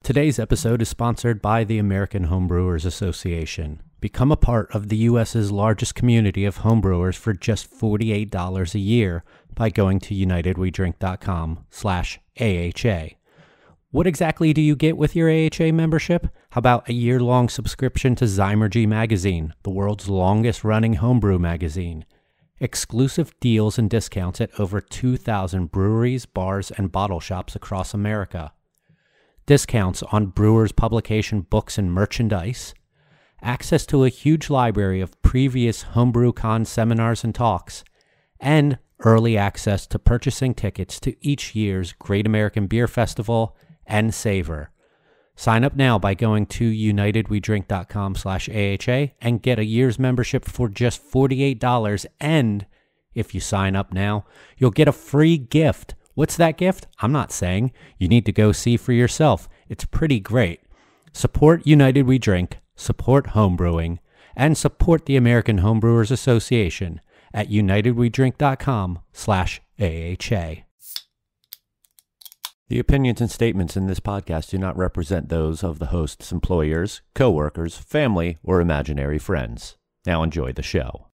Today's episode is sponsored by the American Homebrewers Association. Become a part of the U.S.'s largest community of homebrewers for just $48 a year by going to unitedwedrink.com/AHA. What exactly do you get with your AHA membership? How about a year-long subscription to Zymurgy magazine, the world's longest-running homebrew magazine? Exclusive deals and discounts at over 2,000 breweries, bars, and bottle shops across America. Discounts on Brewers publication books and merchandise. Access to a huge library of previous HomebrewCon seminars and talks. And early access to purchasing tickets to each year's Great American Beer Festival and Savor. Sign up now by going to unitedwedrink.com/AHA and get a year's membership for just $48. And if you sign up now, you'll get a free gift. What's that gift? I'm not saying. You need to go see for yourself. It's pretty great. Support United We Drink, support homebrewing, and support the American Homebrewers Association at unitedwedrink.com/AHA. The opinions and statements in this podcast do not represent those of the host's employers, co-workers, family, or imaginary friends. Now enjoy the show.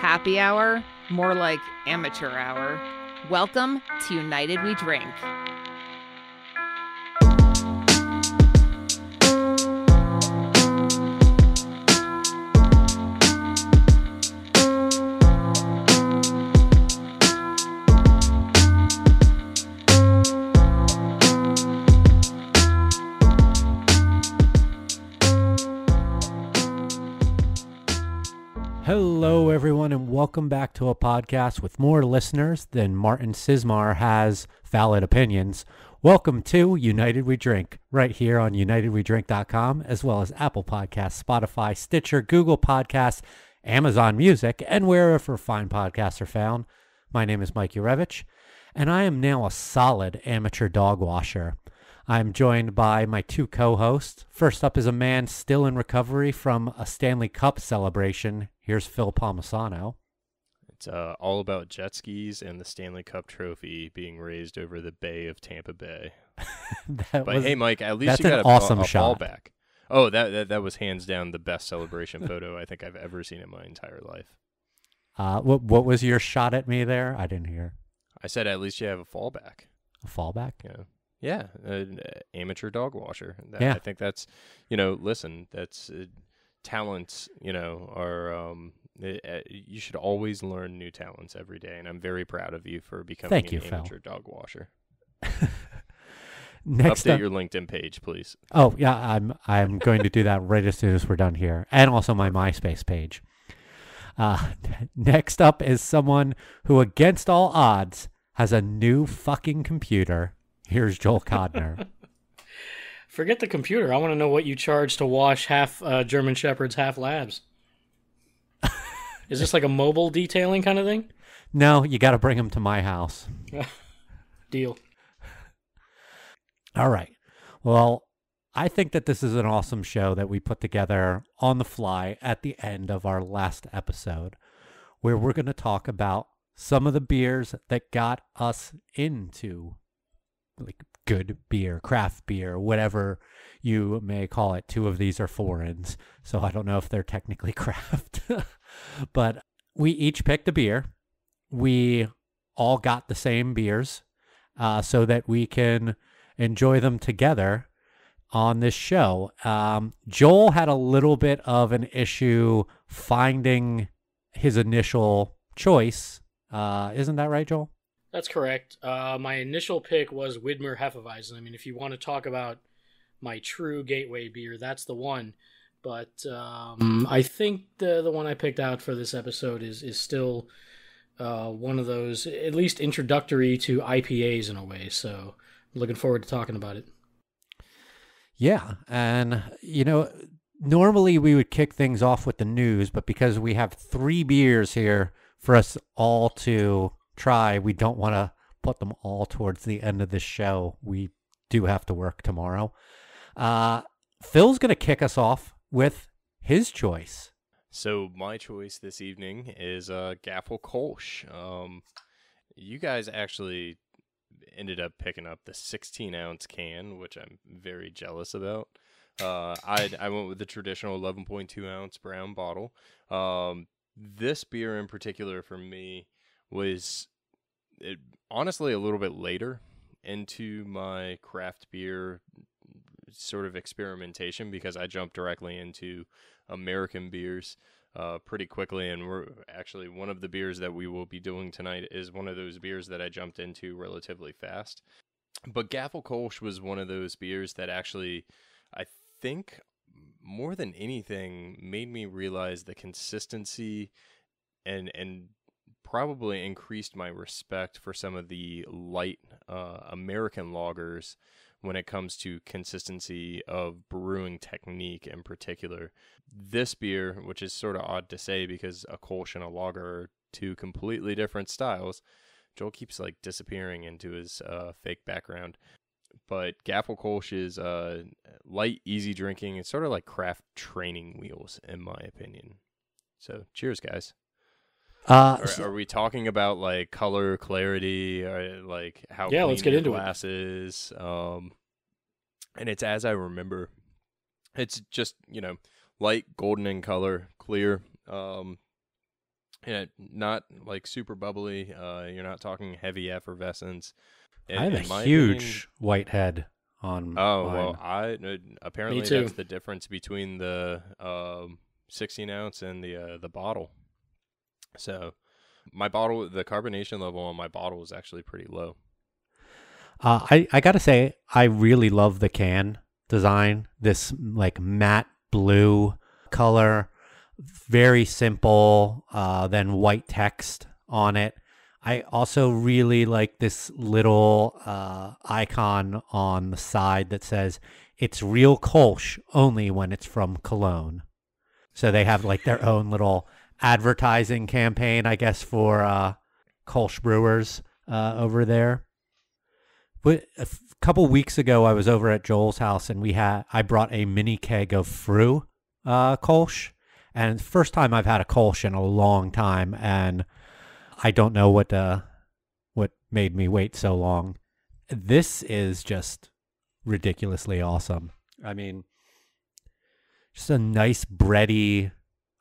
Happy hour? More like amateur hour. Welcome to United We Drink. Hello, everyone, and welcome back to a podcast with more listeners than Martin Sismar has valid opinions. Welcome to United We Drink, right here on unitedwedrink.com, as well as Apple Podcasts, Spotify, Stitcher, Google Podcasts, Amazon Music, and wherever fine podcasts are found. My name is Mike Urevich, and I am now a solid amateur dog washer. I'm joined by my two co-hosts. First up is a man still in recovery from a Stanley Cup celebration. Here's Phil Palmisano. It's all about jet skis and the Stanley Cup trophy being raised over the Bay of Tampa Bay. Hey, Mike, at least you got awesome a shot. fallback. Oh, that was hands down the best celebration photo I think I've ever seen in my entire life. What was your shot at me there? I didn't hear. I said at least you have a fallback. A fallback? Yeah, amateur dog washer. Yeah. I think that's, listen, that's talents, are, you should always learn new talents every day. And I'm very proud of you for becoming an amateur dog washer. Next Update up, your LinkedIn page, please. Oh, yeah, I'm going to do that right as soon as we're done here. And also my MySpace page. Next up is someone who, against all odds, has a new fucking computer. Here's Joel Codner. Forget the computer. I want to know what you charge to wash half German Shepherds, half Labs. Is this like a mobile detailing kind of thing? No, you got to bring them to my house. Deal. All right. Well, I think that this is an awesome show that we put together on the fly at the end of our last episode, where we're going to talk about some of the beers that got us into like good beer, craft beer, whatever you may call it. Two of these are foreigns, so I don't know if they're technically craft. But we each picked a beer. We all got the same beers so that we can enjoy them together on this show. Joel had a little bit of an issue finding his initial choice. Isn't that right, Joel? That's correct. My initial pick was Widmer Hefeweizen. I mean, if you want to talk about my true gateway beer, that's the one. But I think the one I picked out for this episode is still one of those, at least introductory to IPAs in a way. So I'm looking forward to talking about it. Yeah, and normally we would kick things off with the news, but because we have 3 beers here for us all to try, we don't want to put them all towards the end of this show. We do have to work tomorrow. Phil's going to kick us off with his choice. So my choice this evening is Gaffel Kolsch. You guys actually ended up picking up the 16-ounce can, which I'm very jealous about. I went with the traditional 11.2-ounce brown bottle. This beer in particular for me was honestly a little bit later into my craft beer sort of experimentation, because I jumped directly into American beers pretty quickly, and we're actually, one of the beers that we will be doing tonight is one of those beers that I jumped into relatively fast. But Gaffel-Kolsch was one of those beers that actually, I think, more than anything, made me realize the consistency and probably increased my respect for some of the light American lagers when it comes to consistency of brewing technique in particular. This beer, which is sort of odd to say because a Kolsch and a lager are two completely different styles. Joel keeps like disappearing into his fake background. But Gaffel-Kolsch is light, easy drinking. It's sort of like craft training wheels, in my opinion. So, cheers, guys. Are we talking about like color, clarity, or like how clean let's get your into glass is? And it's as I remember. It's just, light, golden in color, clear. And not like super bubbly. You're not talking heavy effervescence. I have a huge white head on. Oh, mine. well, apparently that's the difference between the 16-ounce and the bottle. So my bottle, the carbonation level on my bottle is actually pretty low. I gotta say, I really love the can design. This like matte blue color, very simple, then white text on it. I also really like this little icon on the side that says it's real Kolsch only when it's from Cologne. So they have like their own little advertising campaign, I guess, for Kolsch brewers over there. But a couple weeks ago, I was over at Joel's house, and I brought a mini keg of Früh Kolsch, and first time I've had a Kolsch in a long time, and I don't know what made me wait so long. This is just ridiculously awesome. I mean, just a nice bready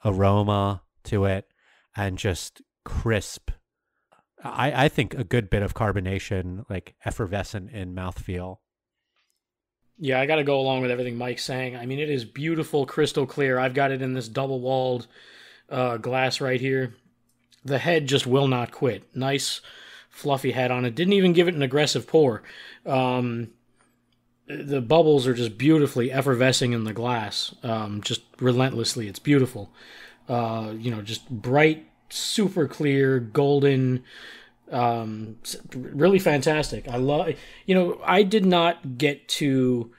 aroma to it, and just crisp. I think a good bit of carbonation, like effervescent in mouthfeel. Yeah, I got to go along with everything Mike's saying. I mean, it is beautiful, crystal clear. I've got it in this double-walled glass right here. The head just will not quit. Nice, fluffy head on it. Didn't even give it an aggressive pour. The bubbles are just beautifully effervescing in the glass, just relentlessly. It's beautiful. Just bright, super clear, golden, really fantastic. I love, I did not get to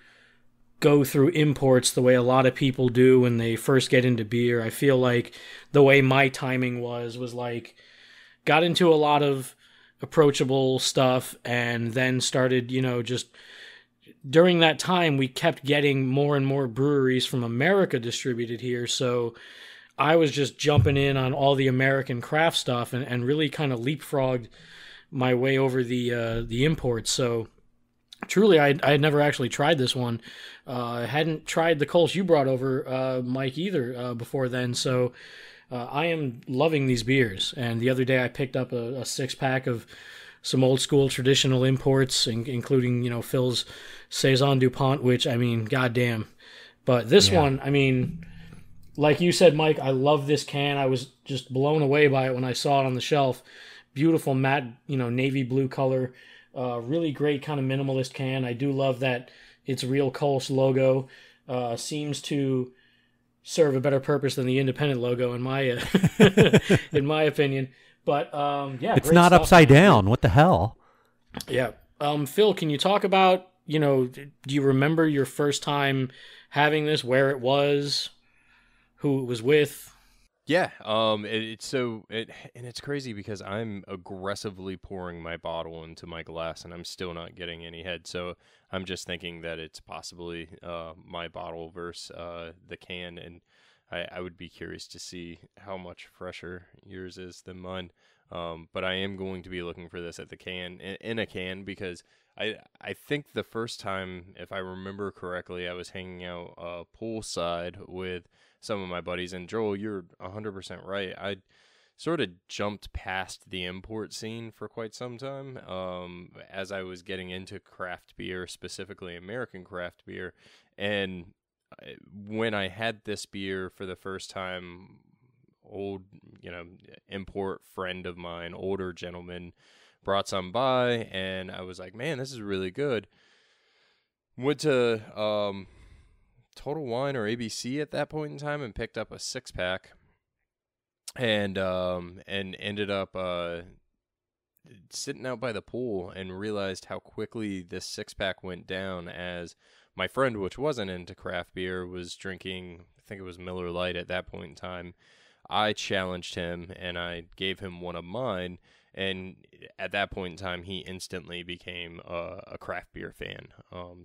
go through imports the way a lot of people do when they first get into beer. I feel like the way my timing was like, got into a lot of approachable stuff and then started, just during that time, we kept getting more and more breweries from America distributed here. So I was just jumping in on all the American craft stuff and really kind of leapfrogged my way over the imports. So truly, I had never actually tried this one. I hadn't tried the Kolsch you brought over, Mike, either before then. So I am loving these beers. And the other day I picked up a 6-pack of some old school traditional imports, including, Phil's Saison DuPont, which, I mean, goddamn. But this one, I mean, like you said, Mike, I love this can. I was just blown away by it when I saw it on the shelf. Beautiful matte, navy blue color. Really great kind of minimalist can. I do love that its real Kolsch logo seems to serve a better purpose than the independent logo in my in my opinion. But it's not upside down. What the hell? Yeah. Phil, can you talk about, do you remember your first time having this, where it was, who it was with? Yeah, it's crazy because I'm aggressively pouring my bottle into my glass and I'm still not getting any head. So I'm just thinking that it's possibly my bottle versus the can, and I would be curious to see how much fresher yours is than mine. But I am going to be looking for this at the can in a can because I think the first time, if I remember correctly, I was hanging out poolside with some of my buddies. And Joel, you're 100% right. I sort of jumped past the import scene for quite some time as I was getting into craft beer, specifically American craft beer. And when I had this beer for the first time, old, import friend of mine, older gentleman, brought some by, and I was like, man, this is really good. Went to Total Wine or ABC at that point in time and picked up a 6-pack, and ended up sitting out by the pool and realized how quickly this 6-pack went down as my friend, which wasn't into craft beer, was drinking, I think it was Miller Lite at that point in time. I challenged him and I gave him one of mine, and at that point in time, he instantly became a craft beer fan.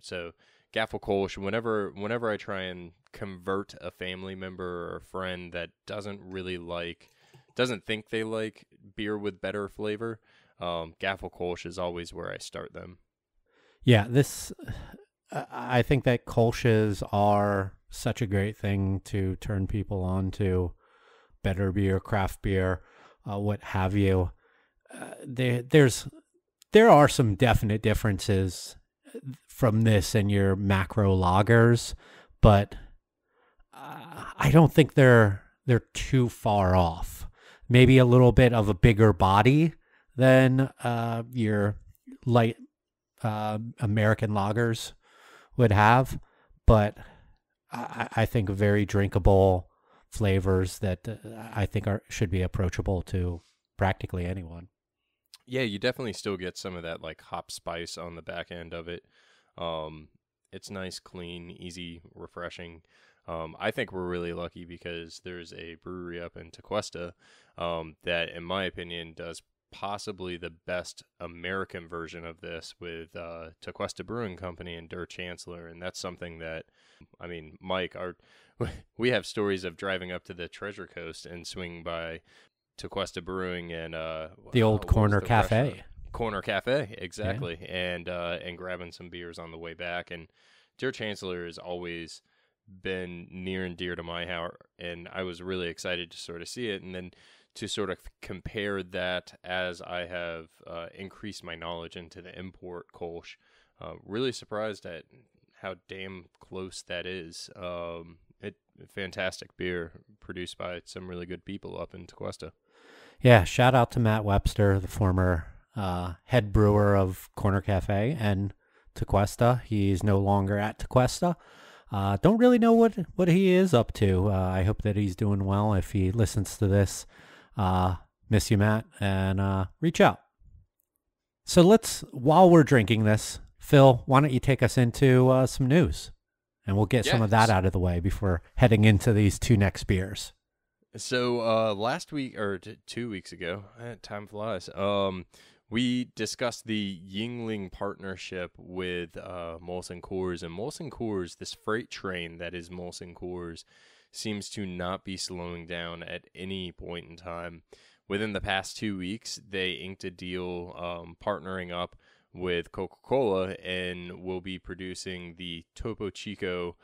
So Gaffel Kolsch, whenever I try and convert a family member or a friend that doesn't think they like beer with better flavor, Gaffel Kolsch is always where I start them. Yeah, I think that Kolsch's are such a great thing to turn people on to better beer, craft beer, what have you. There are some definite differences from this and your macro lagers, but I don't think they're too far off. Maybe a little bit of a bigger body than your light American lagers would have, but I think very drinkable flavors that I think should be approachable to practically anyone. Yeah, you definitely still get some of that like hop spice on the back end of it. It's nice, clean, easy, refreshing. I think we're really lucky because there's a brewery up in Tequesta that, in my opinion, does possibly the best American version of this with Tequesta Brewing Company and Durr Chancellor. And that's something that, I mean, Mike, we have stories of driving up to the Treasure Coast and swinging by Tequesta Brewing and the old Corner Cafe. Restaurant? Corner Cafe, exactly. Yeah. And grabbing some beers on the way back. And Durr Chancellor has always been near and dear to my heart, and I was really excited to sort of see it, and then to sort of compare that as I have increased my knowledge into the import Kolsch. Really surprised at how damn close that is. Fantastic beer produced by some really good people up in Tequesta. Yeah, shout out to Matt Webster, the former head brewer of Corner Cafe and Tequesta. He's no longer at Tequesta. Don't really know what he is up to. I hope that he's doing well. If he listens to this, miss you, Matt, and reach out. So while we're drinking this, Phil, why don't you take us into some news? And we'll get some of that out of the way before heading into these two next beers. So last week, or 2 weeks ago, time flies, we discussed the Yuengling partnership with Molson Coors. And Molson Coors, this freight train that is Molson Coors, seems to not be slowing down at any point in time. Within the past 2 weeks, they inked a deal partnering up with Coca-Cola and will be producing the Topo Chico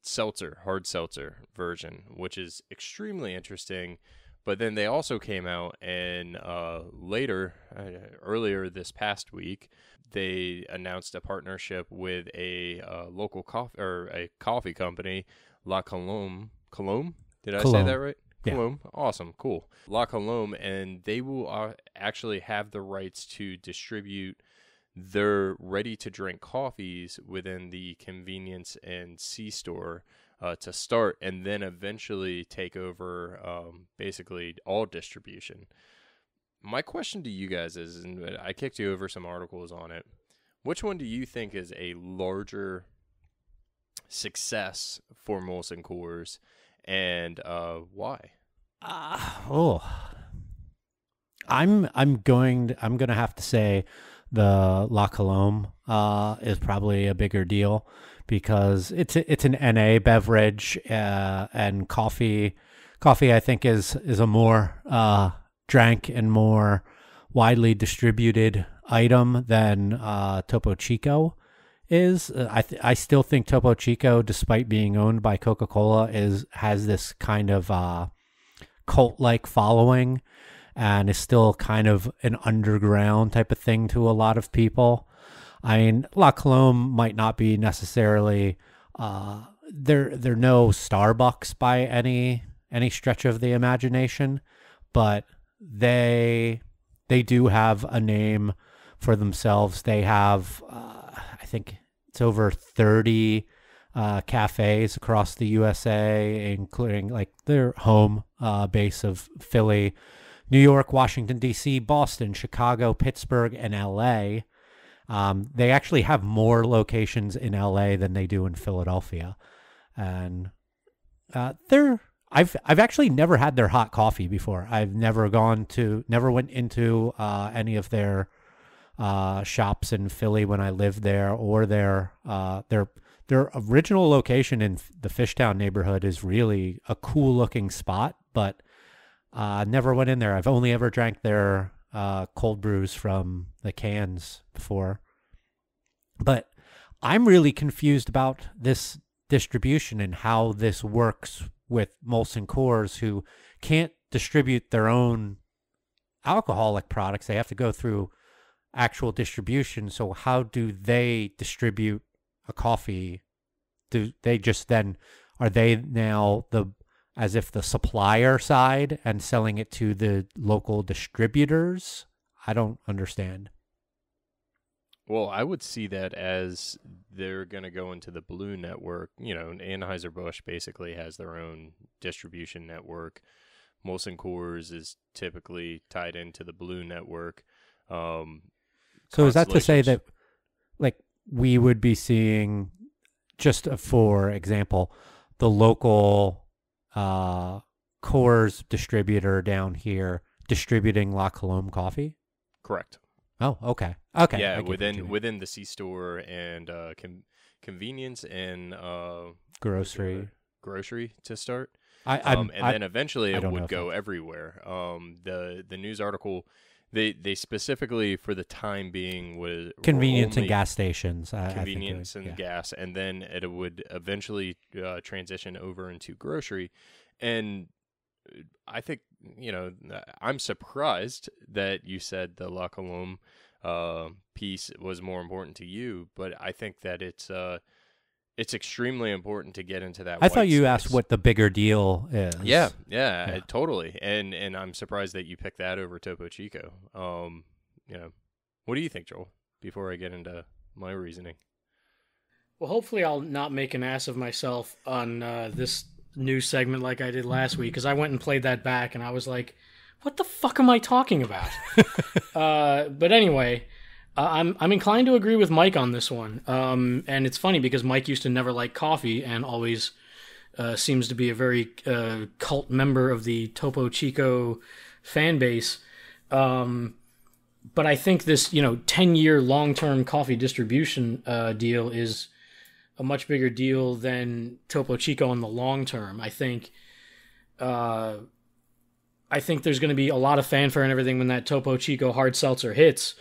seltzer, hard seltzer version, which is extremely interesting. But then they also came out and earlier this past week, they announced a partnership with a local coffee company, La Colombe. Colombe? Did I say that right? Yeah. Colombe. Awesome. Cool. La Colombe, and they will actually have the rights to distribute their ready-to-drink coffees within the convenience and C-store to start, and then eventually take over basically all distribution. My question to you guys is, and I kicked you over some articles on it, which one do you think is a larger success for Molson Coors, and why? I'm going to have to say the La Colombe is probably a bigger deal because it's an NA beverage, and coffee I think is a more drank and more widely distributed item than Topo Chico is. I still think Topo Chico, despite being owned by Coca-Cola, has this kind of cult-like following and is still kind of an underground type of thing to a lot of people. I mean, La Colombe might not be necessarily they're no Starbucks by any stretch of the imagination, but they do have a name for themselves. They have I think it's over 30 cafes across the USA, including like their home base of Philly, New York, Washington, D.C., Boston, Chicago, Pittsburgh, and L.A. They actually have more locations in L.A. than they do in Philadelphia. And I've actually never had their hot coffee before. I've never went into any of their shops in Philly when I lived there, or their original location in the Fishtown neighborhood is really a cool looking spot, but never went in there. I've only ever drank their cold brews from the cans before. But I'm really confused about this distribution and how this works with Molson Coors, who can't distribute their own alcoholic products. They have to go through actual distribution. So how do they distribute a coffee? Do they just then, are they now as if the supplier side and selling it to the local distributors? I don't understand. Well, I would see that as they're going to go into the Blue Network. You know, Anheuser-Busch basically has their own distribution network. Molson Coors is typically tied into the Blue Network. So is that to say that, like, we would be seeing, just for example, the local Coors distributor down here distributing La Colombe coffee? Correct. Oh, okay. Okay. Yeah, within the C-store and convenience and grocery to start. Then eventually it would go everywhere. The news article, they specifically for the time being was convenience and gas stations. Convenience and gas, and then it would eventually transition over into grocery. And I think, you know, I'm surprised that you said the La Colombe piece was more important to you, but I think that it's extremely important to get into that. I thought you asked what the bigger deal is. Yeah, totally. And I'm surprised that you picked that over Topo Chico. You know, what do you think, Joel? Before I get into my reasoning. Well, hopefully I'll not make an ass of myself on this new segment like I did last week, because I went and played that back and I was like, what the fuck am I talking about? But anyway, I'm inclined to agree with Mike on this one. And it's funny because Mike used to never like coffee and always seems to be a very cult member of the Topo Chico fan base. But I think this, 10-year long-term coffee distribution deal is a much bigger deal than Topo Chico in the long term. I think there's going to be a lot of fanfare and everything when that Topo Chico hard seltzer hits.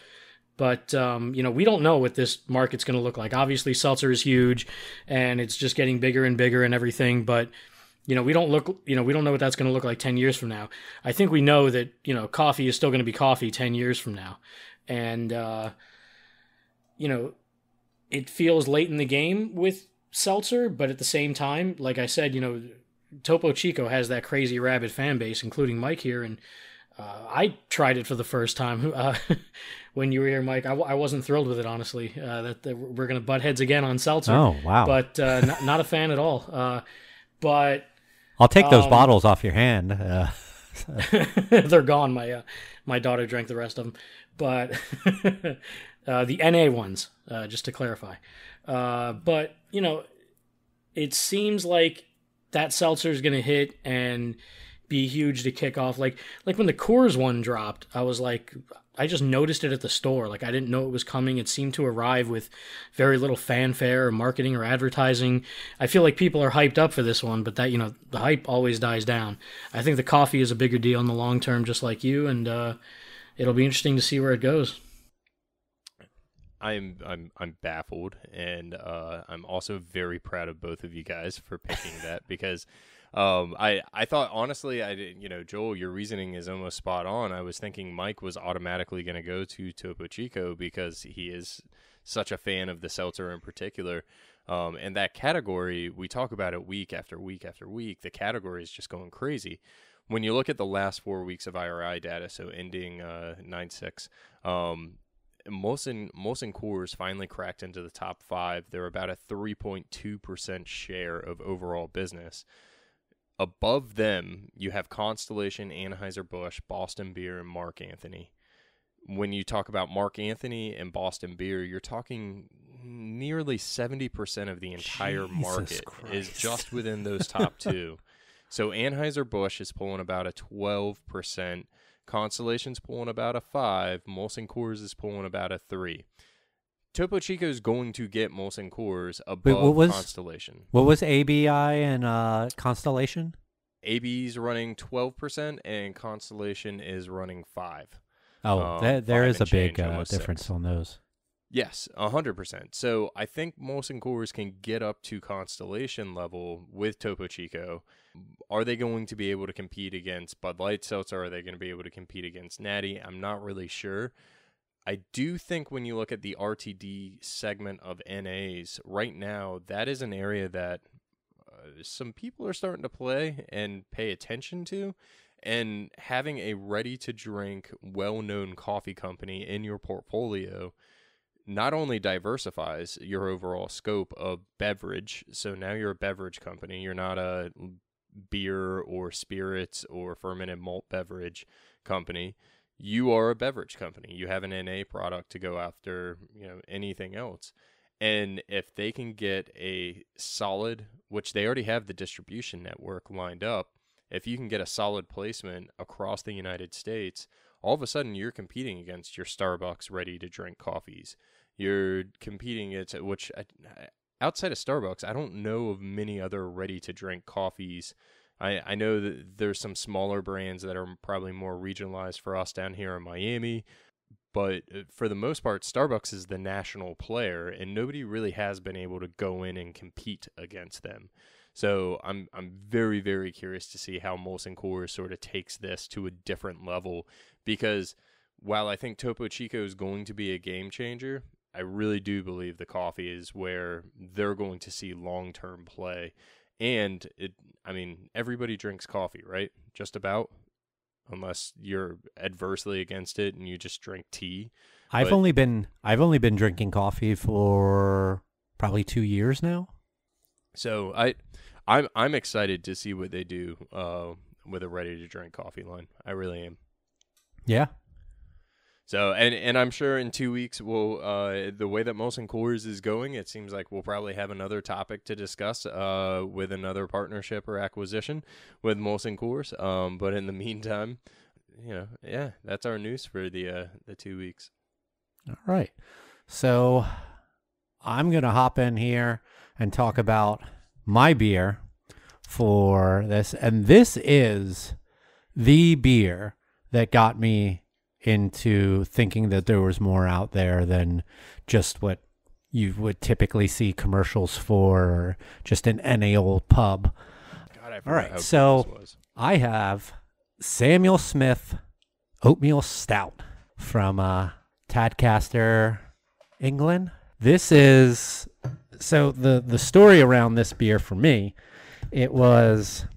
But, we don't know what this market's going to look like. Obviously, seltzer is huge, and it's just getting bigger and bigger and everything. But, we don't know what that's going to look like 10 years from now. I think we know that, coffee is still going to be coffee 10 years from now. And, it feels late in the game with seltzer, but at the same time, like I said, Topo Chico has that crazy rabid fan base, including Mike here, and I tried it for the first time when you were here, Mike. I wasn't thrilled with it, honestly. That we're going to butt heads again on seltzer. Oh, wow. But not a fan at all. But I'll take those bottles off your hand. They're gone. My daughter drank the rest of them. But the NA ones, just to clarify. But, it seems like that seltzer is going to hit and be huge to kick off. Like when the Coors one dropped, I was like, I just noticed it at the store. Like, I didn't know it was coming. It seemed to arrive with very little fanfare or marketing or advertising. I feel like people are hyped up for this one, but that, the hype always dies down. I think the coffee is a bigger deal in the long term, just like you, and it'll be interesting to see where it goes. I'm baffled, and I'm also very proud of both of you guys for picking that, because I thought, honestly, I didn't, Joel, your reasoning is almost spot on. I was thinking Mike was automatically going to go to Topo Chico because he is such a fan of the seltzer in particular. And that category, we talk about it week after week after week. The category is just going crazy. When you look at the last 4 weeks of IRI data, so ending 9/6, Molson Coors finally cracked into the top 5. They're about a 3.2% share of overall business. Above them, you have Constellation, Anheuser-Busch, Boston Beer, and Mark Anthony. When you talk about Mark Anthony and Boston Beer, you're talking nearly 70% of the entire market is just within those top two. So Anheuser-Busch is pulling about a 12%. Constellation's pulling about a 5%. Molson Coors is pulling about a 3%. Topo Chico is going to get Molson Coors above Constellation. What was ABI and Constellation? AB's running 12% and Constellation is running 5%. Oh, there is a big difference on those. Yes, 100%. So I think Molson Coors can get up to Constellation level with Topo Chico. Are they going to be able to compete against Bud Light Seltzer? Are they going to be able to compete against Natty? I'm not really sure. I do think when you look at the RTD segment of NAs, right now, that is an area that some people are starting to play and pay attention to. And having a ready-to-drink, well-known coffee company in your portfolio not only diversifies your overall scope of beverage, so now you're a beverage company, you're not a beer or spirits or fermented malt beverage company. You are a beverage company. You have an NA product to go after, anything else. And if they can get a solid, which they already have the distribution network lined up, if you can get a solid placement across the United States, all of a sudden you're competing against your Starbucks ready-to-drink coffees. You're competing against, which outside of Starbucks, I don't know of many other ready-to-drink coffees. I know that there's some smaller brands that are probably more regionalized for us down here in Miami, but for the most part, Starbucks is the national player, and nobody really has been able to go in and compete against them. So I'm very, very curious to see how Molson Coors sort of takes this to a different level, because while I think Topo Chico is going to be a game changer, I really do believe the coffee is where they're going to see long-term play. And everybody drinks coffee, right? Just about, unless you're adversely against it and you just drink tea. I've only been drinking coffee for probably 2 years now. So I'm excited to see what they do with a ready-to-drink coffee line. I really am. Yeah. So, and I'm sure in 2 weeks, we'll the way that Molson Coors is going, it seems like we'll probably have another topic to discuss with another partnership or acquisition with Molson Coors. But in the meantime, that's our news for the 2 weeks. All right. So I'm going to hop in here and talk about my beer for this. And this is the beer that got me into thinking that there was more out there than just what you would typically see commercials for, or just an NA old pub. God, I forgot. All right, so I have Samuel Smith Oatmeal Stout from Tadcaster, England. This is, so the story around this beer for me, it was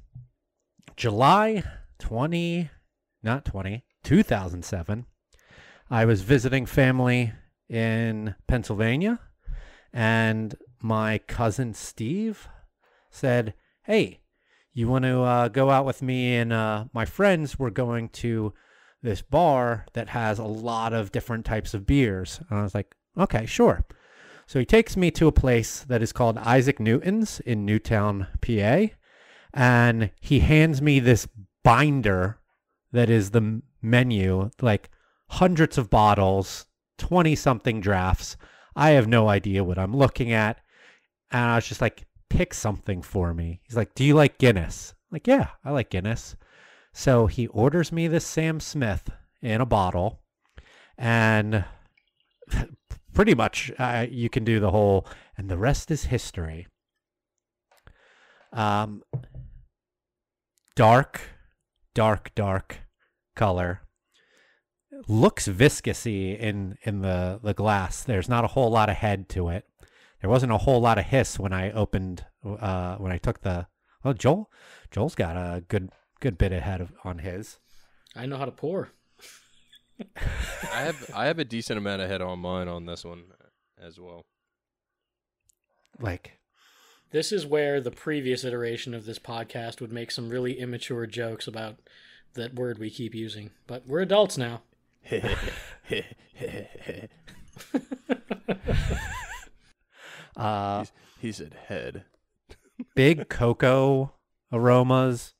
July 2007. I was visiting family in Pennsylvania, and my cousin Steve said, "Hey, you want to go out with me and my friends? We're going to this bar that has a lot of different types of beers." And I was like, "Okay, sure." So he takes me to a place that is called Isaac Newton's in Newtown, PA, and he hands me this binder that is the menu, like hundreds of bottles, 20-something drafts. I have no idea what I'm looking at. And I was just like, pick something for me. He's like, do you like Guinness? I'm like, yeah, I like Guinness. So he orders me this Sam Smith in a bottle. And pretty much you can do the whole, and the rest is history. Dark color. Looks viscousy in the glass. There's not a whole lot of head to it. There wasn't a whole lot of hiss when I opened when I took the. Oh, Joel's got a good bit of head on his. I know how to pour. I have a decent amount of head on mine on this one as well. Like, this is where the previous iteration of this podcast would make some really immature jokes about that word we keep using. But we're adults now. He said head. Big cocoa aromas,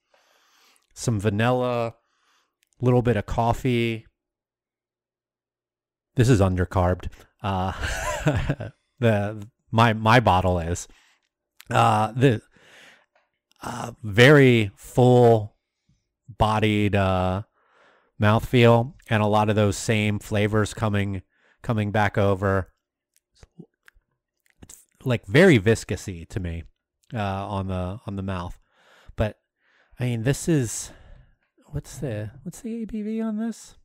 some vanilla, little bit of coffee. This is undercarbed. My bottle is the very full bodied mouthfeel, and a lot of those same flavors coming back over. It's like very viscousy to me on the mouth. But I mean, this is what's the ABV on this?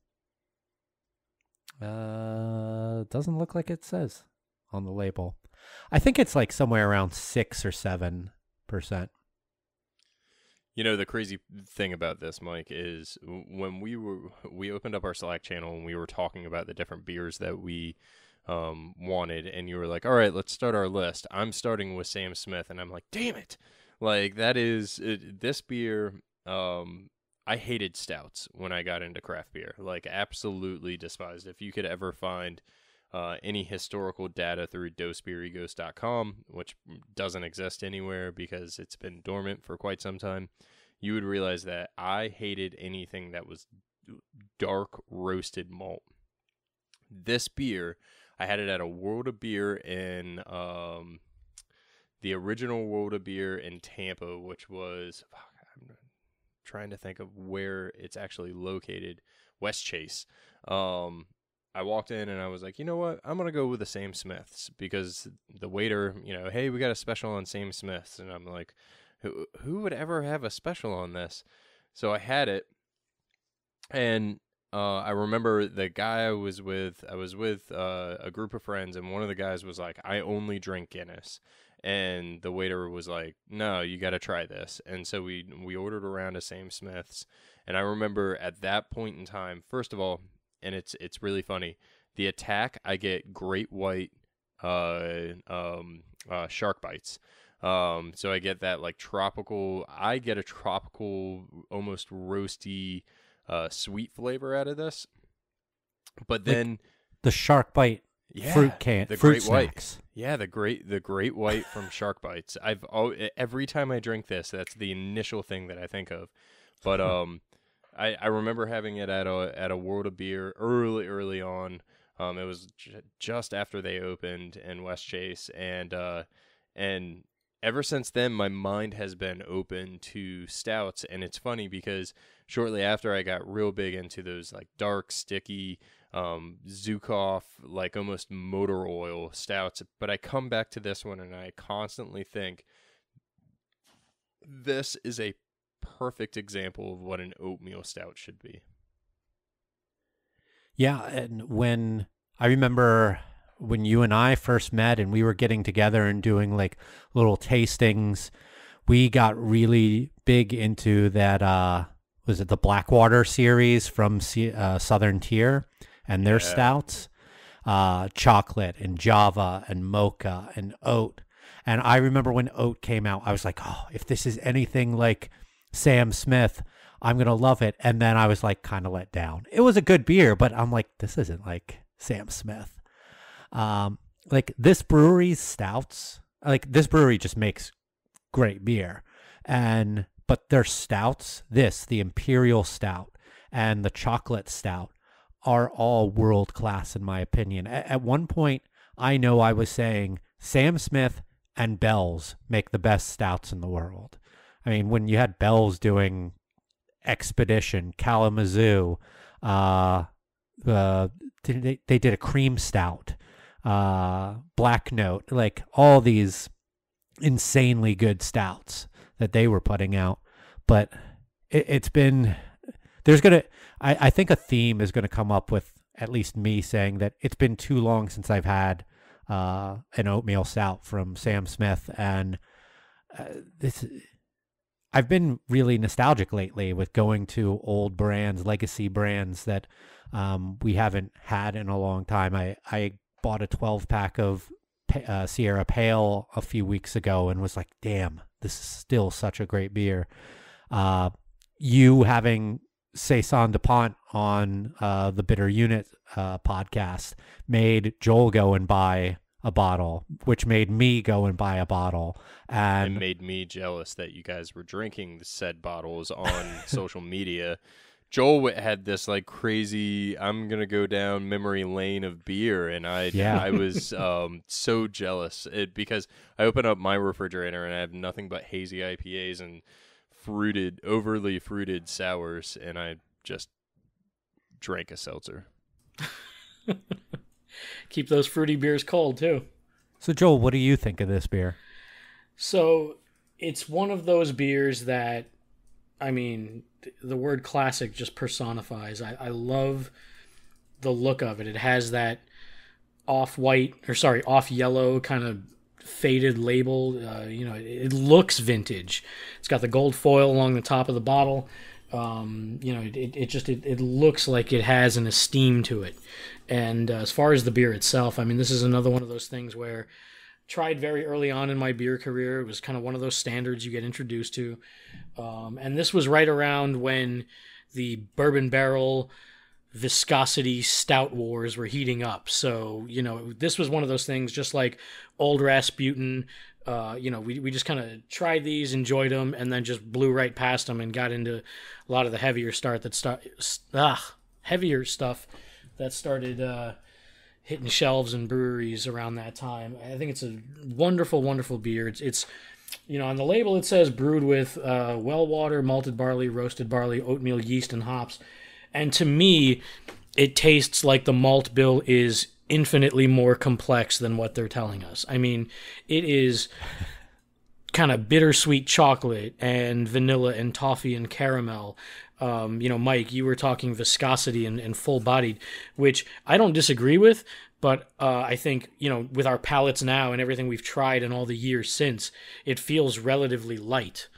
Doesn't look like it says on the label. I think it's like somewhere around 6 or 7%. You know, the crazy thing about this, Mike, is when we opened up our Slack channel and we were talking about the different beers that we wanted, and you were like, all right, let's start our list. I'm starting with Sam Smith, and I'm like, damn it. Like, that is, this beer, I hated stouts when I got into craft beer. Like, absolutely despised. If you could ever find any historical data through dosebeeregos.com, which doesn't exist anywhere because it's been dormant for quite some time, you would realize that I hated anything that was dark roasted malt. This beer, I had it at a World of Beer in the original World of Beer in Tampa, which was, I'm trying to think of where it's actually located, West Chase. I walked in and I was like, you know what? I'm going to go with the Sam Smiths, because the waiter, you know, hey, we got a special on Sam Smiths. And I'm like, who would ever have a special on this? So I had it. And I remember the guy I was with a group of friends, and one of the guys was like, I only drink Guinness. And the waiter was like, no, you got to try this. And so we ordered a round of Sam Smiths. And I remember at that point in time, first of all, and it's really funny, the Attack, I get Great White shark bites. So I get that like tropical, a tropical, almost roasty, sweet flavor out of this. But then like the shark bite fruit Great snacks. White. Yeah, the Great White from Shark Bites. Every time I drink this, that's the initial thing that I think of. But I remember having it at a World of Beer early on. It was just after they opened in West Chase, and ever since then, my mind has been open to stouts. And it's funny because shortly after, I got real big into those like dark, sticky, Zukov, like almost motor oil stouts. But I come back to this one and I constantly think this is a perfect example of what an oatmeal stout should be. Yeah, and when I remember when you and I first met and we were getting together and doing like little tastings, we got really big into that, was it the Blackwater series from Southern Tier and their stouts, chocolate and Java and mocha and oat. And I remember when oat came out, I was like, oh, if this is anything like Sam Smith, I'm going to love it. And then I was like kind of let down. It was a good beer, but I'm like, this isn't like Sam Smith. Like this brewery's stouts, like this brewery just makes great beer. but their stouts, the Imperial Stout and the Chocolate Stout, are all world class in my opinion. At one point, I know I was saying Sam Smith and Bell's make the best stouts in the world. I mean, when you had Bell's doing Expedition, Kalamazoo, they did a cream stout, Black Note, like all these insanely good stouts that they were putting out. But it's been, I think a theme is going to come up with at least me saying that it's been too long since I've had an oatmeal stout from Sam Smith, and I've been really nostalgic lately with going to old brands, legacy brands that we haven't had in a long time. I bought a 12-pack of Sierra Pale a few weeks ago and was like, damn, this is still such a great beer. You having Saison DuPont on the Bitter Unit podcast made Joel go and buy a bottle, which made me go and buy a bottle, and it made me jealous that you guys were drinking the said bottles on social media. Joel had this like crazy, I'm gonna go down memory lane of beer, and I was so jealous because I open up my refrigerator and I have nothing but hazy IPAs and overly fruited sours, and I just drank a seltzer. Keep those fruity beers cold too. So Joel, what do you think of this beer? So it's one of those beers that, I mean, the word classic just personifies. I love the look of it. It has that off yellow kind of faded label. It looks vintage. It's got the gold foil along the top of the bottle. It looks like it has an esteem to it. And as far as the beer itself, I mean, this is another one of those things where tried very early on in my beer career. It was kind of one of those standards you get introduced to. And this was right around when the bourbon barrel viscosity stout wars were heating up. So, this was one of those things, just like Old Rasputin. We just kind of tried these, enjoyed them, and then just blew right past them and got into a lot of the heavier stuff that started hitting shelves in breweries around that time. I think it's a wonderful, wonderful beer. It's on the label it says brewed with well water, malted barley, roasted barley, oatmeal, yeast, and hops. And to me, it tastes like the malt bill is infinitely more complex than what they're telling us. I mean, it is kind of bittersweet chocolate and vanilla and toffee and caramel. Mike, you were talking viscosity and full-bodied, which I don't disagree with, but I think, with our palates now and everything we've tried in all the years since, it feels relatively light.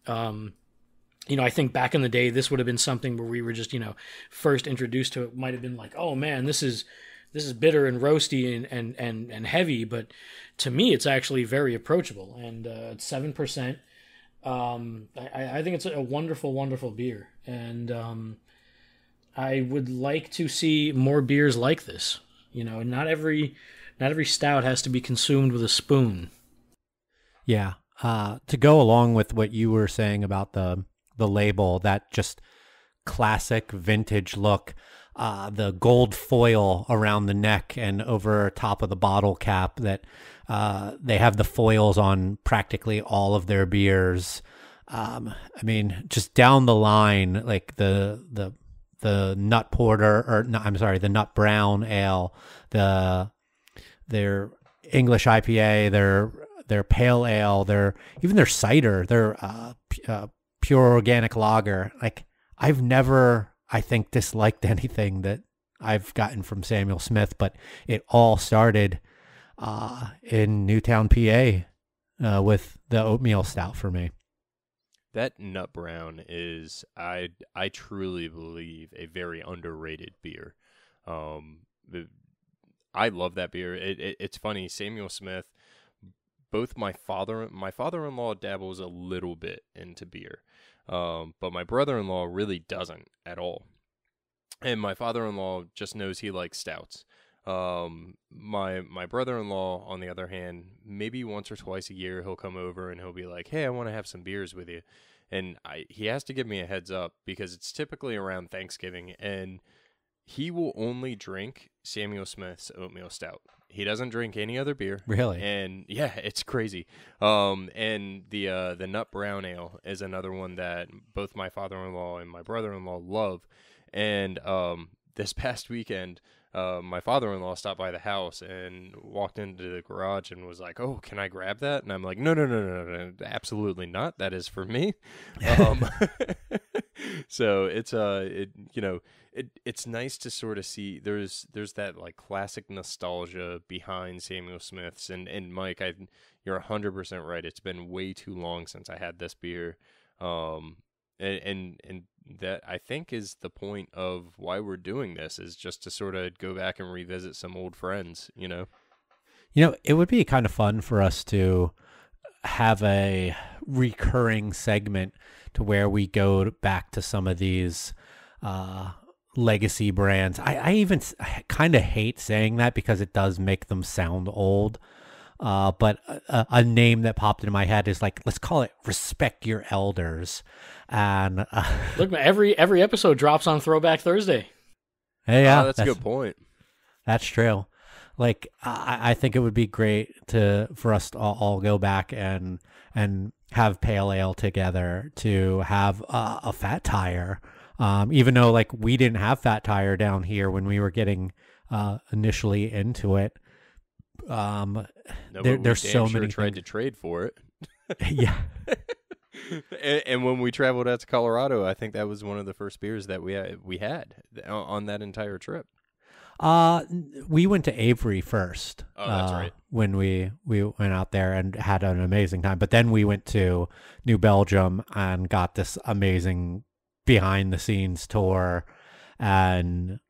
I think back in the day, this would have been something where we were just, first introduced to it. Might have been like, oh man, this is bitter and roasty and heavy, but to me, it's actually very approachable. And it's 7%. I think it's a wonderful, wonderful beer, and I would like to see more beers like this. Not every stout has to be consumed with a spoon. Yeah. To go along with what you were saying about the label, that just classic vintage look, the gold foil around the neck and over top of the bottle cap, that they have the foils on practically all of their beers. I mean, just down the line, like the nut porter, the nut brown ale, their English IPA, their pale ale, even their cider, their pure organic lager. Like, I've never, I think, disliked anything that I've gotten from Samuel Smith, but it all started in Newtown, PA, with the oatmeal stout for me. That Nut Brown is, I truly believe, a very underrated beer. I love that beer. It's funny, Samuel Smith, both my father-in-law dabbles a little bit into beer, but my brother-in-law really doesn't at all. And my father-in-law just knows he likes stouts. My brother-in-law, on the other hand, maybe once or twice a year he'll come over and he'll be like, "Hey, I want to have some beers with you." and he has to give me a heads up because it's typically around Thanksgiving, and he will only drink Samuel Smith's Oatmeal Stout. He doesn't drink any other beer. Really? And yeah, it's crazy. And the Nut Brown Ale is another one that both my father-in-law and my brother-in-law love. And this past weekend, my father-in-law stopped by the house and walked into the garage and was like, "Oh, can I grab that?" And I'm like, No, absolutely not. That is for me. So it's it's nice to sort of see there's that like classic nostalgia behind Samuel Smith's, and Mike, you're 100% right. It's been way too long since I had this beer. And that I think is the point of why we're doing this, is just to sort of go back and revisit some old friends, you know? It would be kind of fun for us to have a recurring segment to where we go back to some of these legacy brands. I kind of hate saying that because it does make them sound old. But a name that popped into my head is like, let's call it Respect Your Elders. And look, every episode drops on Throwback Thursday. Yeah, that's a good point. That's true. Like, I think it would be great for us to all go back and have pale ale together, to have a Fat Tire. Even though like we didn't have Fat Tire down here when we were getting initially into it. There's so many. Tried to trade for it. Yeah. And when we traveled out to Colorado, I think that was one of the first beers that we had on that entire trip. We went to Avery first. Oh, that's right. When we went out there and had an amazing time. But then we went to New Belgium and got this amazing behind the scenes tour, and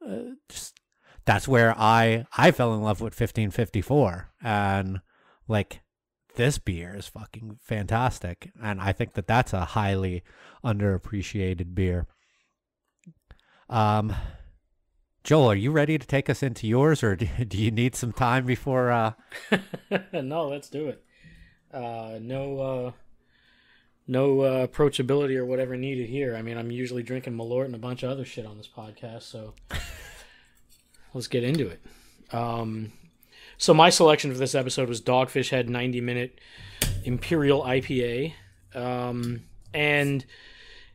that's where I fell in love with 1554, and like this beer is fucking fantastic, and I think that that's a highly underappreciated beer. Joel, are you ready to take us into yours, or do you need some time before? No, let's do it. No approachability or whatever needed here. I mean, I'm usually drinking Malort and a bunch of other shit on this podcast, so let's get into it. So my selection for this episode was Dogfish Head 90-minute Imperial IPA. And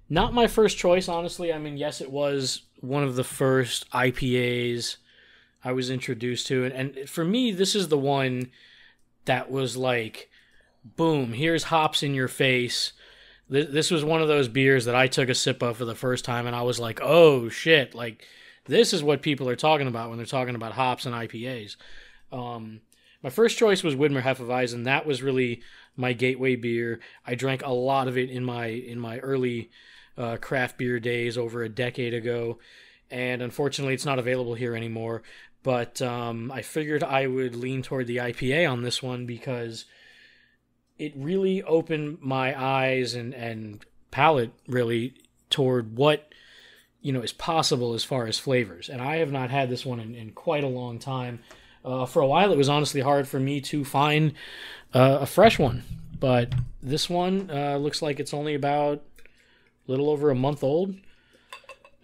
not my first choice, honestly. I mean, yes, it was one of the first IPAs I was introduced to. And for me, this is the one that was like, boom, here's hops in your face. This was one of those beers that I took a sip of for the first time, and I was like, oh, shit, like, this is what people are talking about when they're talking about hops and IPAs. My first choice was Widmer Hefeweizen. That was really my gateway beer. I drank a lot of it in my early craft beer days over a decade ago, and unfortunately it's not available here anymore. But I figured I would lean toward the IPA on this one because it really opened my eyes and palate really toward what is possible as far as flavors. And I have not had this one in quite a long time. For a while, it was honestly hard for me to find a fresh one. But this one looks like it's only about a little over a month old.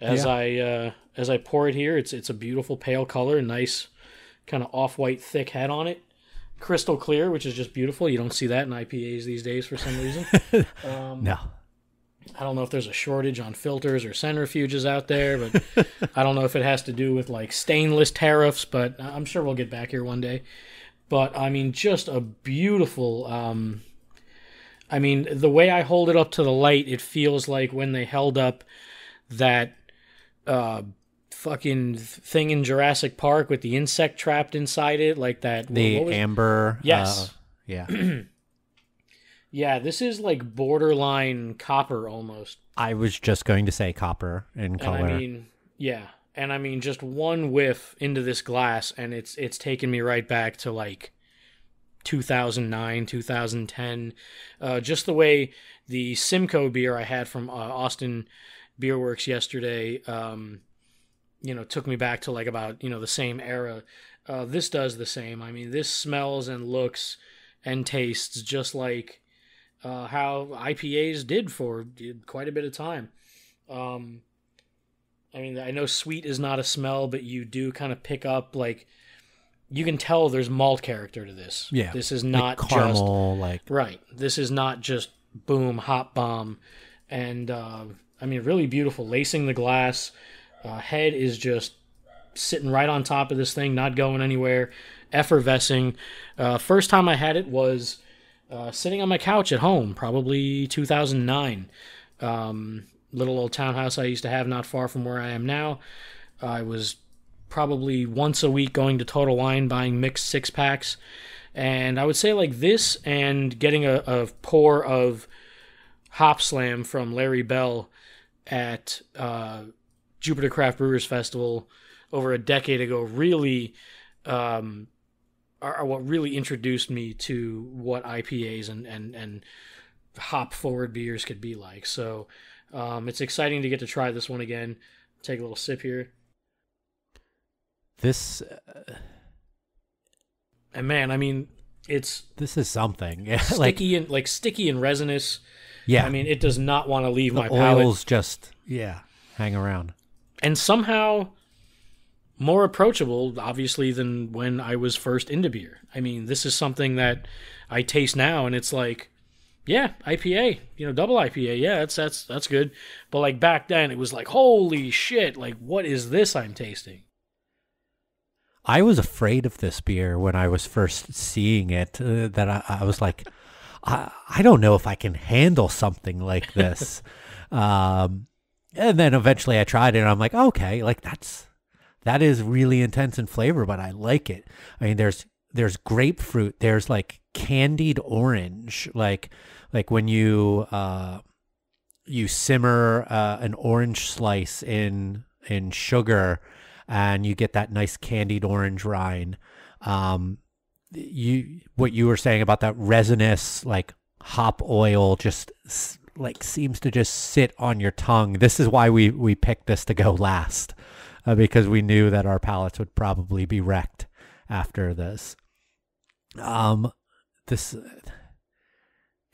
As I pour it here, it's a beautiful pale color, nice kind of off-white thick head on it. Crystal clear, which is just beautiful. You don't see that in IPAs these days for some reason. No. I don't know if there's a shortage on filters or centrifuges out there, but I don't know if it has to do with like stainless tariffs, but I'm sure we'll get back here one day. But I mean, just a beautiful, I mean, the way I hold it up to the light, it feels like when they held up that fucking thing in Jurassic Park with the insect trapped inside it, like that. The amber. Yes. Yeah. Yeah, this is like borderline copper almost. I was just going to say copper in color. And I mean, yeah. And I mean, just one whiff into this glass, and it's taken me right back to like 2009, 2010. Just the way the Simcoe beer I had from Austin Beer Works yesterday, took me back to like about, the same era. This does the same. I mean, this smells and looks and tastes just like how IPAs did for quite a bit of time. I mean, I know sweet is not a smell, but you do kind of pick up, like, you can tell there's malt character to this. Yeah. This is not like caramel, just... like... Right. This is not just boom, hop bomb. And, I mean, really beautiful. Lacing the glass. Head is just sitting right on top of this thing, not going anywhere. Effervescing. First time I had it was sitting on my couch at home, probably 2009. Little old townhouse I used to have not far from where I am now. I was probably once a week going to Total Wine, buying mixed six-packs. And I would say like this and getting a pour of Hop Slam from Larry Bell at Jupiter Craft Brewers Festival over a decade ago really are what really introduced me to what IPAs and hop-forward beers could be like. So it's exciting to get to try this one again. Take a little sip here. This... And man, I mean, this is something. Sticky and resinous. Yeah. I mean, it does not want to leave my palate. The oils just, hang around. And somehow more approachable, obviously, than when I was first into beer. I mean, this is something that I taste now, and it's like, yeah, IPA, double IPA, yeah, that's good. But like back then, it was like, holy shit, like what is this I'm tasting? I was afraid of this beer when I was first seeing it. That I was like, I don't know if I can handle something like this. And then eventually I tried it, and I'm like, okay, like that is really intense in flavor, but I like it. I mean, there's grapefruit, there's like candied orange, like when you simmer an orange slice in sugar, and you get that nice candied orange rind. What you were saying about that resinous, like hop oil, just like seems to just sit on your tongue. This is why we picked this to go last, because we knew that our palates would probably be wrecked after this.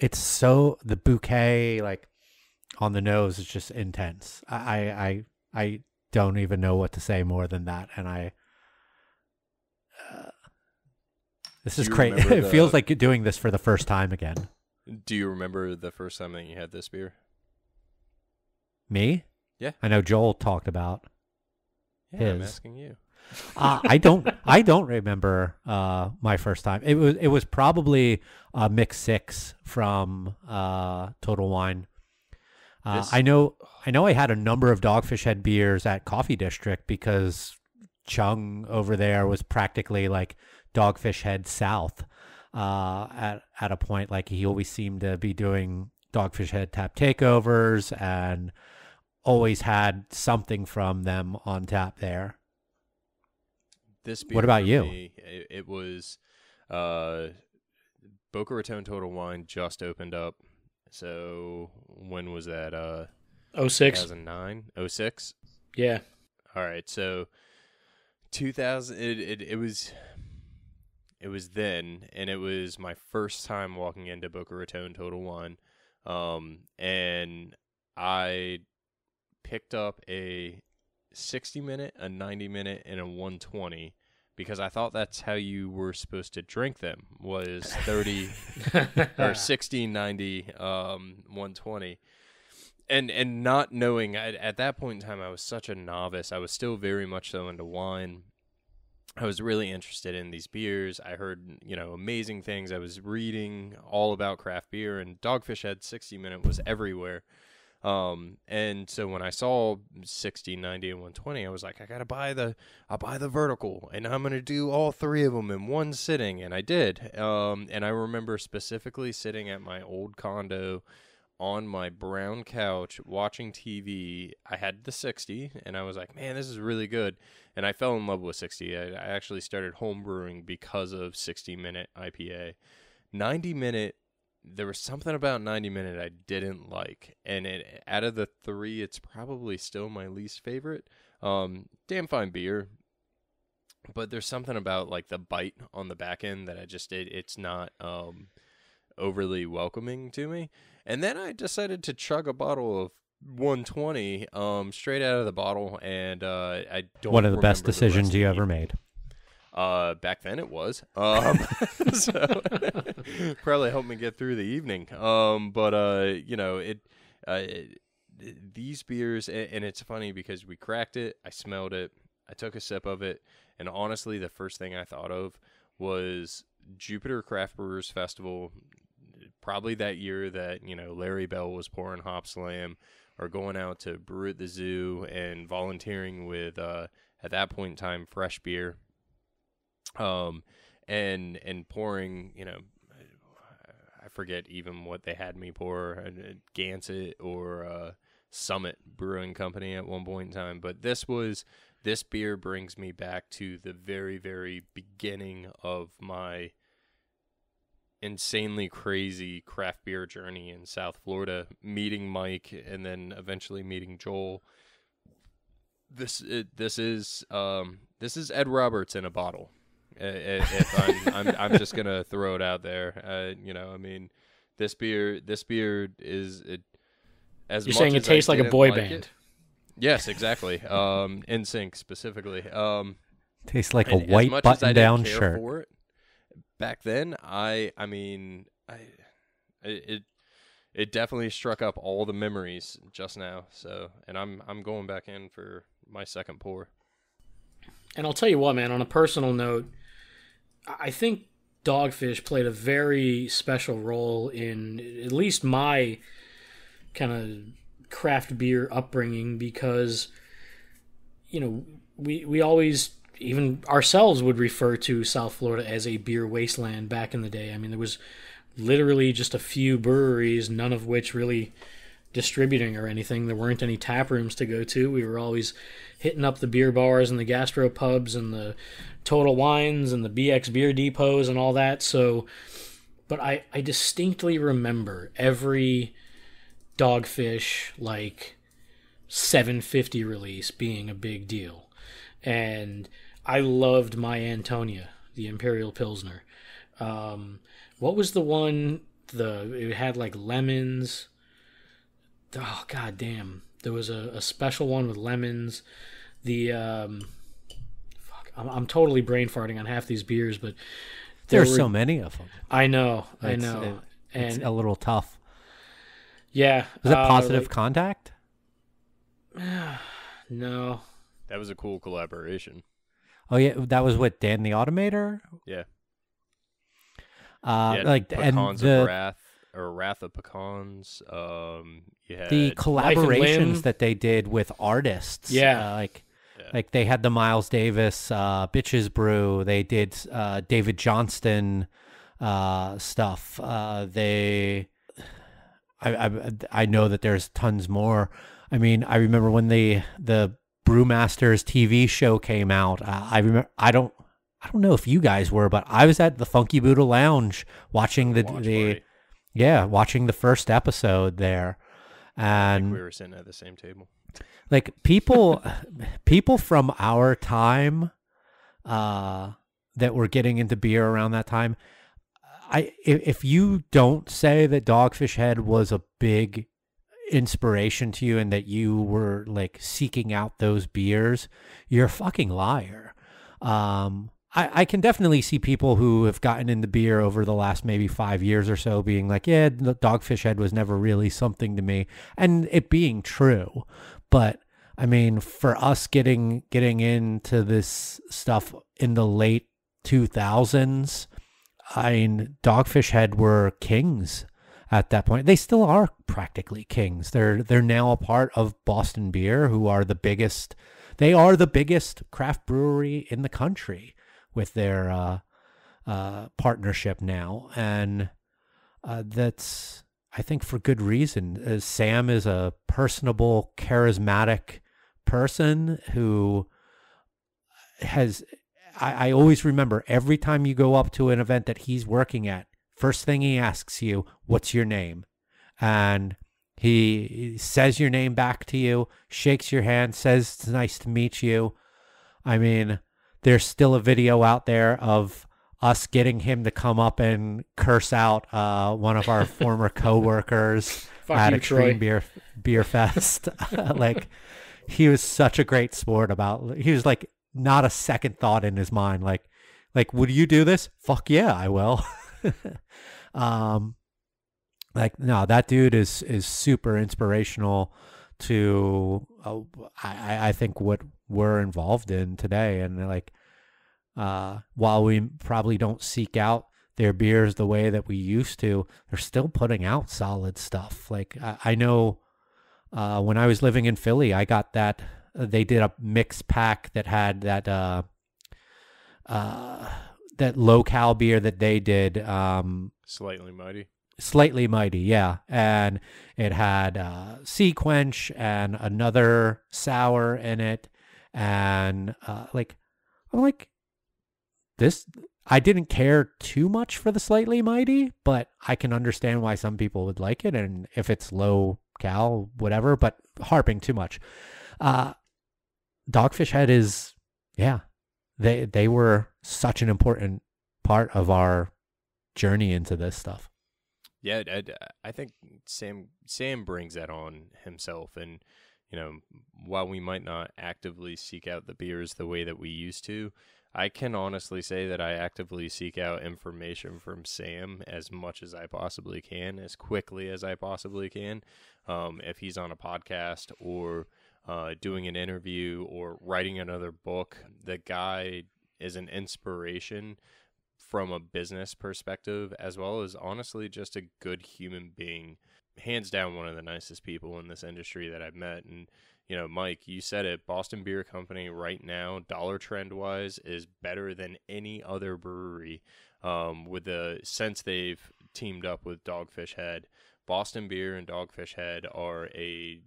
It's so, the bouquet, like on the nose, is just intense. I don't even know what to say more than that, and this is crazy. It feels like you're doing this for the first time again. Do you remember the first time that you had this beer? Me? Yeah. I know Joel talked about his. I'm asking you. I don't remember my first time. It was probably Mix 6 from Total Wine. I know I had a number of Dogfish Head beers at Coffee District because Chung over there was practically like Dogfish Head South at a point. Like he always seemed to be doing Dogfish Head tap takeovers and always had something from them on tap there. This beer, what about you? Me, it was Boca Raton Total Wine just opened up. So when was that? 06. 2009? 06? Yeah. All right. So 2000. It was then, and it was my first time walking into Boca Raton Total Wine, and I picked up a 60-minute, a 90-minute, and a 120 because I thought that's how you were supposed to drink them, was 30 or 60, 90, 120. And not knowing, at that point in time, I was such a novice. I was still very much so into wine. I was really interested in these beers. I heard, amazing things. I was reading all about craft beer, and Dogfish Head 60-minute was everywhere. And so when I saw 60, 90, and 120, I was like, I'll buy the vertical, and I'm going to do all three of them in one sitting. And I did. And I remember specifically sitting at my old condo on my brown couch watching TV. I had the 60, and I was like, man, this is really good. And I fell in love with 60. I actually started home brewing because of 60-minute IPA. 90-minute, there was something about 90-minute I didn't like. And out of the three, it's probably still my least favorite. Damn fine beer. But there's something about like the bite on the back end that it's not overly welcoming to me. And then I decided to chug a bottle of 120 straight out of the bottle, and I don't. One of the best decisions you ever made. Back then it was. So probably helped me get through the evening. But you know, these beers, and it's funny because we cracked it, I smelled it, I took a sip of it, and honestly, the first thing I thought of was Jupiter Craft Brewers Festival, probably that year that, you know, Larry Bell was pouring Hop Slam, or going out to brew at the zoo and volunteering with, at that point in time, Fresh Beer, and pouring, you know, I forget even what they had me pour, Gansett or Summit Brewing Company at one point in time. But this beer brings me back to the very, very beginning of my insanely crazy craft beer journey in South Florida, meeting Mike and then eventually meeting Joel. This is Ed Roberts in a bottle. If I'm just gonna throw it out there. You know, I mean, this beer is as you're much saying it as tastes like a boy band. It, yes, exactly. NSYNC specifically. Tastes like a white button-down shirt. For it, back then, it definitely struck up all the memories just now. So, and I'm going back in for my second pour. And I'll tell you what, man, on a personal note, I think Dogfish played a very special role in at least my kind of craft beer upbringing, because, you know, we always, even ourselves, would refer to South Florida as a beer wasteland back in the day. I mean, there was literally just a few breweries, none of which really distributing or anything. There weren't any tap rooms to go to. We were always hitting up the beer bars and the gastro pubs and the Total Wines and the BX beer depots and all that. So, but I distinctly remember every Dogfish like 750 release being a big deal. And I loved my Antonia, the Imperial Pilsner. What was the one? It had like lemons. Oh, god damn. There was a special one with lemons. I'm totally brain farting on half these beers, but there's so many of them. I know. It's a little tough. Yeah. Was it Positive Contact? No. That was a cool collaboration. Oh yeah, that was with Dan the Automator? Yeah. Like Pecans of Wrath, or Wrath of Pecans. You had the collaborations that they did with artists. Yeah. Like they had the Miles Davis Bitches Brew. They did David Johnston stuff. I know that there's tons more. I mean, I remember when the Brewmasters TV show came out. I don't know if you guys were, but I was at the Funky Buddha Lounge watching watching the first episode there. And we were sitting at the same table. Like people from our time that were getting into beer around that time, if you don't say that Dogfish Head was a big inspiration to you and that you were like seeking out those beers, you're a fucking liar. I can definitely see people who have gotten into beer over the last maybe 5 years or so being like, yeah, the Dogfish Head was never really something to me, and it being true. But I mean, for us getting into this stuff in the late 2000s, I mean, Dogfish Head were kings at that point. They still are practically kings. They're now a part of Boston Beer, who are the biggest. They are the biggest craft brewery in the country with their partnership now, and that's, I think, for good reason. Sam is a personable, charismatic person who has. I always remember every time you go up to an event that he's working at, first thing he asks you, "What's your name?" And he says your name back to you, shakes your hand, says it's nice to meet you. I mean, there's still a video out there of us getting him to come up and curse out one of our former coworkers at Extreme Beer Fest. Like, he was such a great sport about. He was like not a second thought in his mind. Like, would you do this? Fuck yeah, I will. Like, no, that dude is super inspirational to I think what we're involved in today. And like, while we probably don't seek out their beers the way that we used to, they're still putting out solid stuff. Like, I know when I was living in Philly, I got that they did a mix pack that had that that low-cal beer that they did, Slightly Mighty, yeah. And it had Sea Quench and another sour in it. And I'm like, this, I didn't care too much for the Slightly Mighty, but I can understand why some people would like it. And if it's low cal, whatever, but harping too much. Dogfish Head is, yeah, they were such an important part of our journey into this stuff. Yeah, I think Sam brings that on himself. And, you know, while we might not actively seek out the beers the way that we used to, I can honestly say that I actively seek out information from Sam as much as I possibly can, as quickly as I possibly can. If he's on a podcast or doing an interview or writing another book, the guy is an inspiration from a business perspective, as well as honestly just a good human being. Hands down, one of the nicest people in this industry that I've met. And, you know, Mike, you said it, Boston Beer Company right now, dollar trend wise, is better than any other brewery. With the since they've teamed up with Dogfish Head, Boston Beer and Dogfish Head are a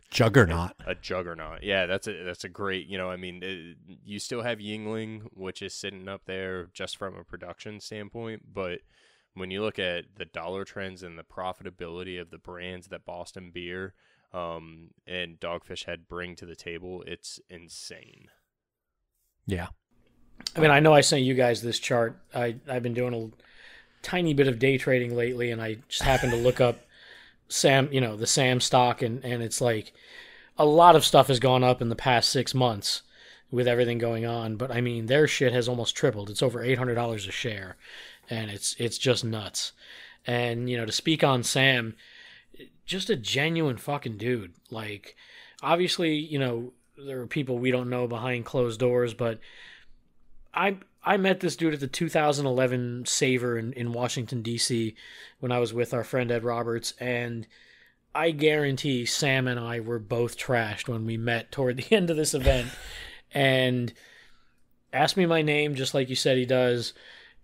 juggernaut. A juggernaut. Yeah, that's a great, you know, I mean, you still have Yuengling, which is sitting up there just from a production standpoint, but when you look at the dollar trends and the profitability of the brands that Boston Beer and Dogfish Head bring to the table, it's insane. Yeah. I mean, I know I sent you guys this chart. I've been doing a tiny bit of day trading lately, and I just happened to look up Sam, you know, the Sam stock, and it's like a lot of stuff has gone up in the past 6 months with everything going on. But I mean, their shit has almost tripled. It's over $800 a share, and it's just nuts. And, you know, to speak on Sam, just a genuine fucking dude. Like, obviously, you know, there are people we don't know behind closed doors, but I met this dude at the 2011 Savor in Washington, D.C. when I was with our friend Ed Roberts, and I guarantee Sam and I were both trashed when we met toward the end of this event, and asked me my name just like you said he does.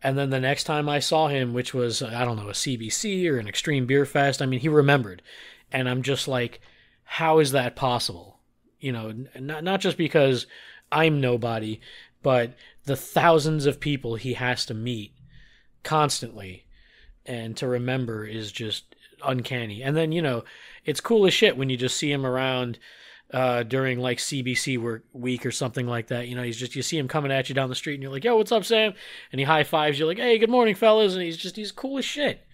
And then the next time I saw him, which was, I don't know, a CBC or an Extreme Beer Fest, I mean, he remembered. And I'm just like, how is that possible? You know, not just because I'm nobody, but the thousands of people he has to meet constantly and to remember is just uncanny. And then, you know, it's cool as shit when you just see him around during like CBC week or something like that. You know, you see him coming at you down the street and you're like, yo, what's up, Sam? And he high fives you like, hey, good morning, fellas. And he's cool as shit.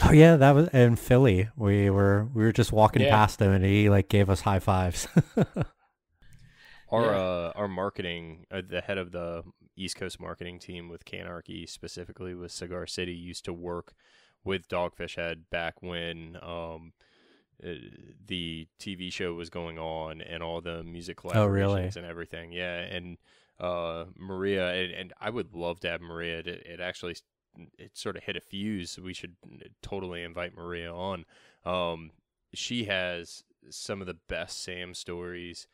Oh yeah, that was in Philly. We were just walking past him and he like gave us high fives. Our marketing, the head of the East Coast marketing team with Canarchy, specifically with Cigar City, used to work with Dogfish Head back when the TV show was going on and all the music collaborations and everything. Yeah, and Maria, and I would love to have Maria. It actually sort of hit a fuse. We should totally invite Maria on. She has some of the best Sam stories.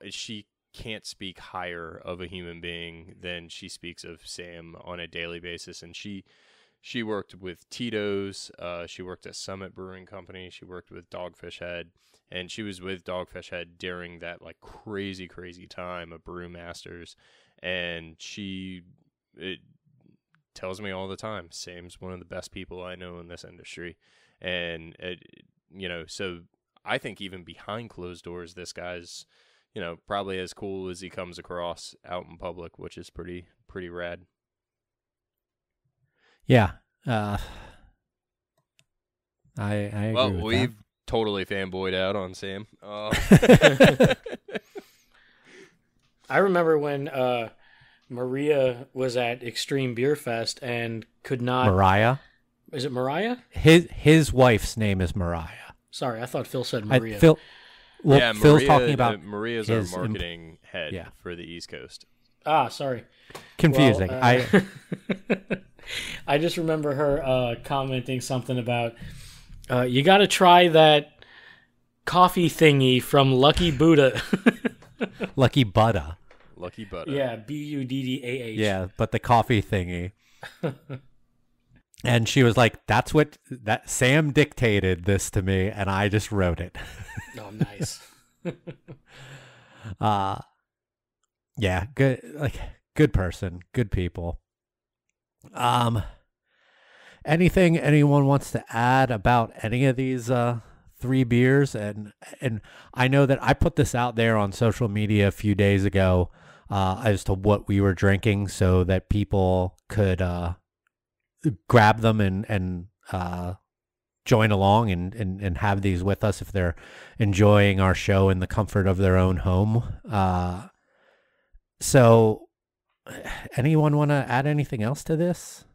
She can't speak higher of a human being than she speaks of Sam on a daily basis. And she worked with Tito's. She worked at Summit Brewing Company. She worked with Dogfish Head. And she was with Dogfish Head during that like crazy, crazy time of Brewmasters. And it tells me all the time, Sam's one of the best people I know in this industry. And, you know, so I think even behind closed doors, this guy's, you know, probably as cool as he comes across out in public, which is pretty rad. Yeah. I agree well, with we've that. totally fanboyed out on Sam. I remember when Maria was at Extreme Beer Fest and could not. Mariah? Is it Mariah? His wife's name is Mariah. Sorry, I thought Phil said Maria. Phil's Maria, talking about Maria's our marketing head yeah. for the East Coast. Ah, sorry. Confusing. Well, I just remember her commenting something about you got to try that coffee thingy from Lucky Buddha. Lucky Buddha. Lucky Buddha. Yeah, Buddah. Yeah, but the coffee thingy. And she was like, that Sam dictated this to me and I just wrote it. Oh, nice. Yeah, good person, good people. Anything anyone wants to add about any of these 3 beers? And I know that I put this out there on social media a few days ago as to what we were drinking so that people could grab them and join along and have these with us if they're enjoying our show in the comfort of their own home. So anyone want to add anything else to this?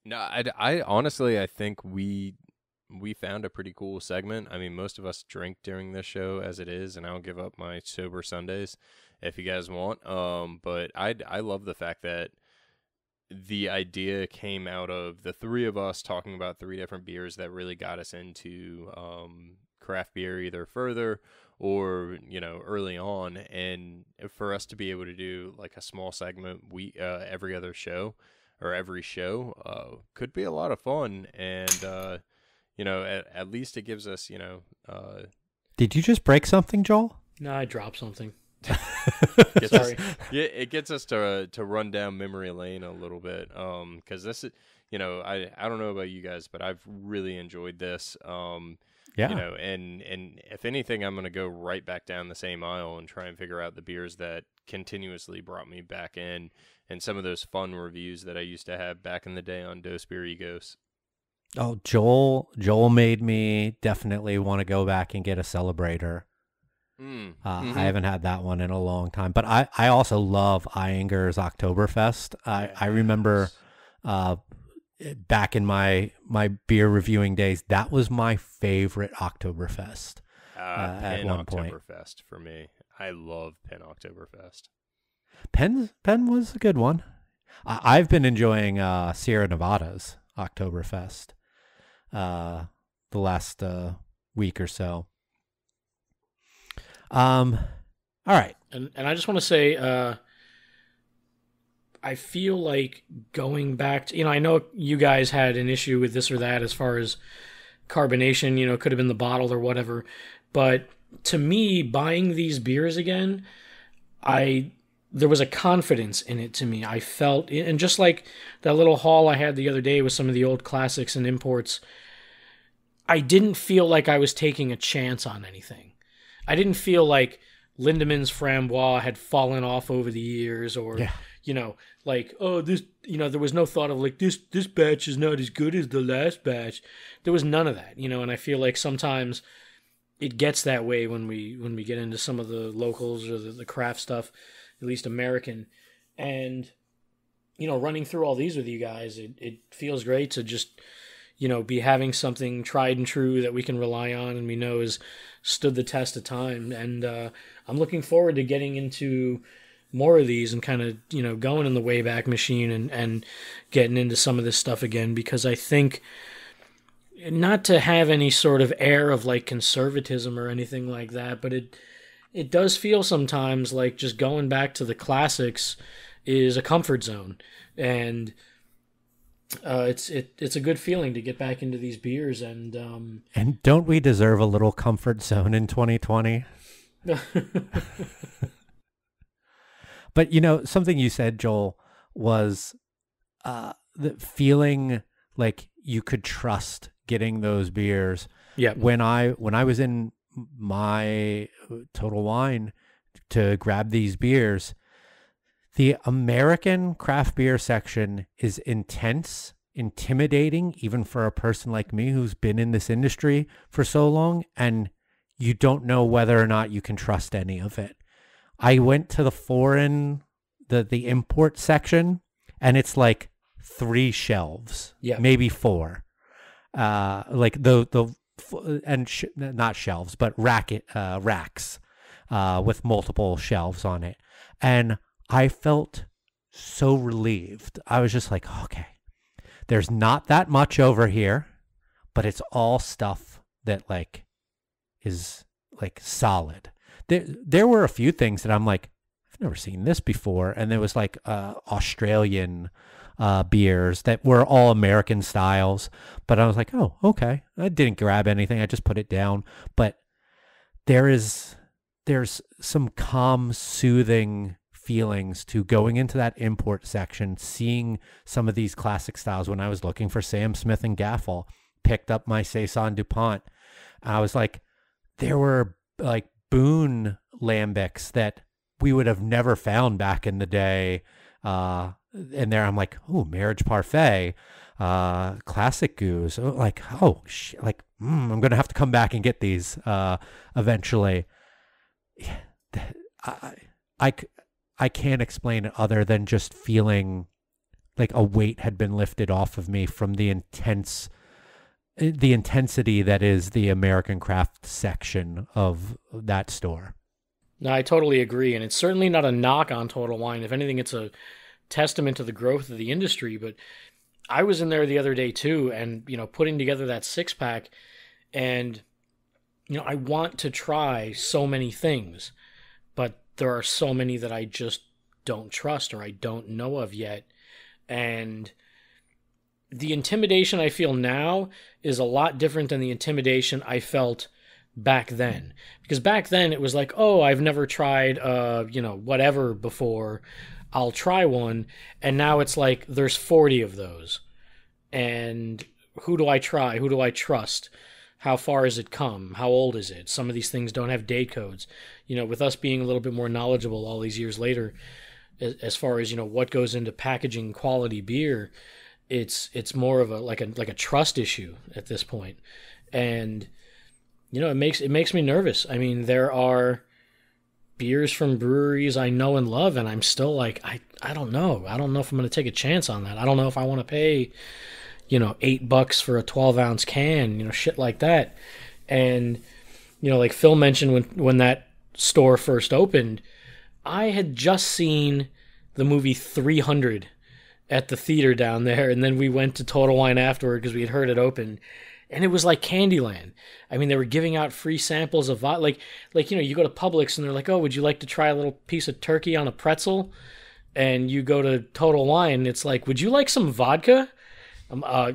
No, I honestly, I think we found a pretty cool segment. I mean, most of us drink during this show as it is, and I'll give up my sober Sundays if you guys want. But I love the fact that the idea came out of the 3 of us talking about 3 different beers that really got us into craft beer either further or, early on. And for us to be able to do like a small segment every other show or every show could be a lot of fun. And, at least it gives us, Did you just break something, Joel? No, I dropped something. Sorry. It gets us to run down memory lane a little bit. Because this is, I don't know about you guys, but I've really enjoyed this. Yeah. And if anything, I'm going to go right back down the same aisle and try and figure out the beers that continuously brought me back in and some of those fun reviews that I used to have back in the day on Dos Beer Egos. Oh, Joel made me definitely want to go back and get a Celebrator. I haven't had that one in a long time, but I also love Iyengar's Oktoberfest. I remember back in my beer reviewing days, that was my favorite Oktoberfest at one point. Oktoberfest for me. I love Penn Oktoberfest. Penn was a good one. I've been enjoying Sierra Nevada's Oktoberfest the last week or so. All right. And I just want to say, I feel like going back to, I know you guys had an issue with this or that as far as carbonation, it could have been the bottle or whatever. But to me, buying these beers again, there was a confidence in it to me. I felt, and just like that little haul I had the other day with some of the old classics and imports, I didn't feel like I was taking a chance on anything. I didn't feel like Lindemann's Framboise had fallen off over the years or, like, oh, this, there was no thought of like, this batch is not as good as the last batch. There was none of that, and I feel like sometimes it gets that way when we get into some of the locals or the craft stuff, at least American. And, running through all these with you guys, it feels great to just, be having something tried and true that we can rely on and we know has stood the test of time. And I'm looking forward to getting into more of these and kind of, going in the Wayback Machine and getting into some of this stuff again, because I think, not to have any sort of air of like conservatism or anything like that, but it does feel sometimes like just going back to the classics is a comfort zone. And it's a good feeling to get back into these beers. And don't we deserve a little comfort zone in 2020? But something you said, Joel, was the feeling like you could trust getting those beers. Yeah. When I was in my Total Wine to grab these beers, The American craft beer section is intense, intimidating, even for a person like me who's been in this industry for so long, and you don't know whether or not you can trust any of it. I went to the import section, and it's like 3 shelves, maybe 4. Like not shelves, but racks with multiple shelves on it. And I felt so relieved. I was just like, okay, there's not that much over here, but it's all stuff that like is like solid. There were a few things that I'm like, I've never seen this before. And there was like Australian beers that were all American styles. But I was like, oh, okay. I didn't grab anything. I just put it down. But there's some calm, soothing feelings to going into that import section, seeing some of these classic styles. When I was looking for Sam Smith and Gaffel, picked up my Saison DuPont. I was like, there were like Boone lambics that we would have never found back in the day. And there I'm like, oh, Marriage Parfait, Classic Goose. Like, oh, I'm going to have to come back and get these eventually. I can't explain it other than just feeling like a weight had been lifted off of me from the intensity that is the American craft section of that store. No, I totally agree. And it's certainly not a knock on Total Wine. If anything, it's a testament to the growth of the industry. But I was in there the other day too, and, putting together that 6-pack, and, I want to try so many things, but there are so many that I just don't trust or I don't know of yet. And the intimidation I feel now is a lot different than the intimidation I felt back then. Because back then it was like, oh, I've never tried, whatever before. I'll try one. And now it's like, there's 40 of those. And who do I try? Who do I trust? How far has it come? How old is it? Some of these things don't have date codes. With us being a little bit more knowledgeable all these years later, as far as, what goes into packaging quality beer, it's more of a trust issue at this point. And, it makes me nervous. I mean, there are beers from breweries I know and love, and I'm still like, I don't know. I don't know if I'm going to take a chance on that. I don't know if I want to pay, $8 for a 12-ounce can, shit like that. And, like Phil mentioned when that store first opened, I had just seen the movie 300 at the theater down there, and then we went to Total Wine afterward because we had heard it open, and it was like Candyland. I mean, they were giving out free samples of vodka. Like you go to Publix and they're like, oh, would you like to try a little piece of turkey on a pretzel? And you go to Total Wine, and it's like, would you like some vodka?